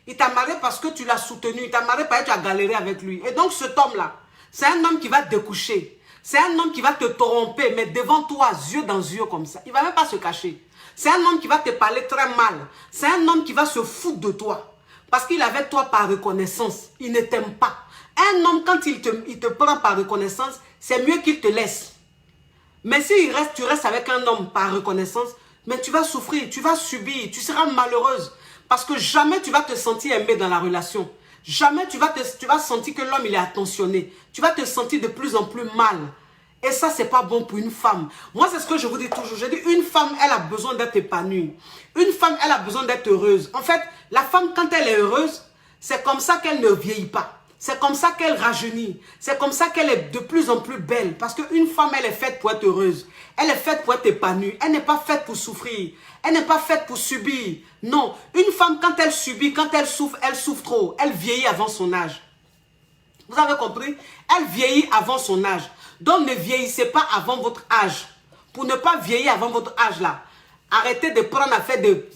Il t'a marié parce que tu l'as soutenu. Il t'a marié parce que tu as galéré avec lui. Et donc cet homme-là, c'est un homme qui va te découcher. C'est un homme qui va te tromper, mais devant toi, yeux dans yeux comme ça. Il ne va même pas se cacher. C'est un homme qui va te parler très mal. C'est un homme qui va se foutre de toi. Parce qu'il est avec toi par reconnaissance. Il ne t'aime pas. Un homme, quand il te prend par reconnaissance, c'est mieux qu'il te laisse. Mais si tu restes avec un homme par reconnaissance, mais tu vas souffrir, tu vas subir, tu seras malheureuse. Parce que jamais tu vas te sentir aimé dans la relation. Jamais tu vas sentir que l'homme il est attentionné. Tu vas te sentir de plus en plus mal. Et ça, c'est pas bon pour une femme. Moi, c'est ce que je vous dis toujours. Je dis, une femme, elle a besoin d'être épanouie. Une femme, elle a besoin d'être heureuse. En fait, la femme, quand elle est heureuse, c'est comme ça qu'elle ne vieillit pas. C'est comme ça qu'elle rajeunit. C'est comme ça qu'elle est de plus en plus belle. Parce qu'une femme, elle est faite pour être heureuse. Elle est faite pour être épanouie. Elle n'est pas faite pour souffrir. Elle n'est pas faite pour subir. Non. Une femme, quand elle subit, quand elle souffre trop. Elle vieillit avant son âge. Vous avez compris? Elle vieillit avant son âge. Donc, ne vieillissez pas avant votre âge. Pour ne pas vieillir avant votre âge, là. Arrêtez de prendre à faire des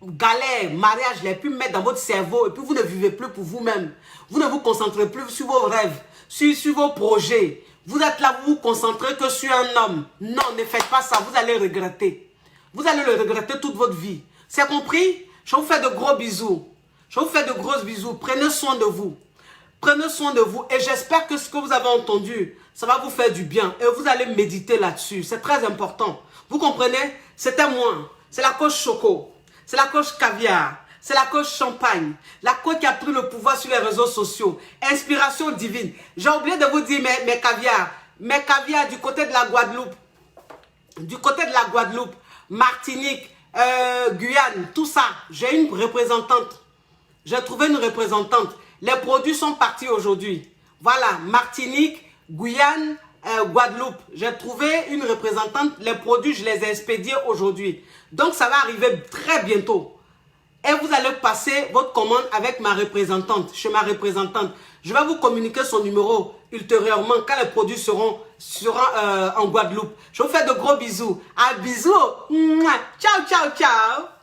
galères, mariages, et puis mettre dans votre cerveau. Et puis, vous ne vivez plus pour vous-même. Vous ne vous concentrez plus sur vos rêves, sur vos projets. Vous êtes là, vous vous concentrez que sur un homme. Non, ne faites pas ça. Vous allez regretter. Vous allez le regretter toute votre vie. C'est compris? Je vous fais de gros bisous. Je vous fais de gros bisous. Prenez soin de vous. Prenez soin de vous et j'espère que ce que vous avez entendu, ça va vous faire du bien et vous allez méditer là-dessus. C'est très important. Vous comprenez? C'était moi. C'est la coach Choco. C'est la coach Caviar. C'est la coach Champagne. La coach qui a pris le pouvoir sur les réseaux sociaux. Inspiration divine. J'ai oublié de vous dire mes caviars. Mes caviars du côté de la Guadeloupe. Du côté de la Guadeloupe. Martinique. Guyane. Tout ça. J'ai une représentante. J'ai trouvé une représentante. Les produits sont partis aujourd'hui. Voilà, Martinique, Guyane, Guadeloupe. J'ai trouvé une représentante. Les produits, je les ai expédiés aujourd'hui. Donc, ça va arriver très bientôt. Et vous allez passer votre commande avec ma représentante, chez ma représentante. Je vais vous communiquer son numéro ultérieurement quand les produits seront en Guadeloupe. Je vous fais de gros bisous. À bisous. Ciao, ciao, ciao.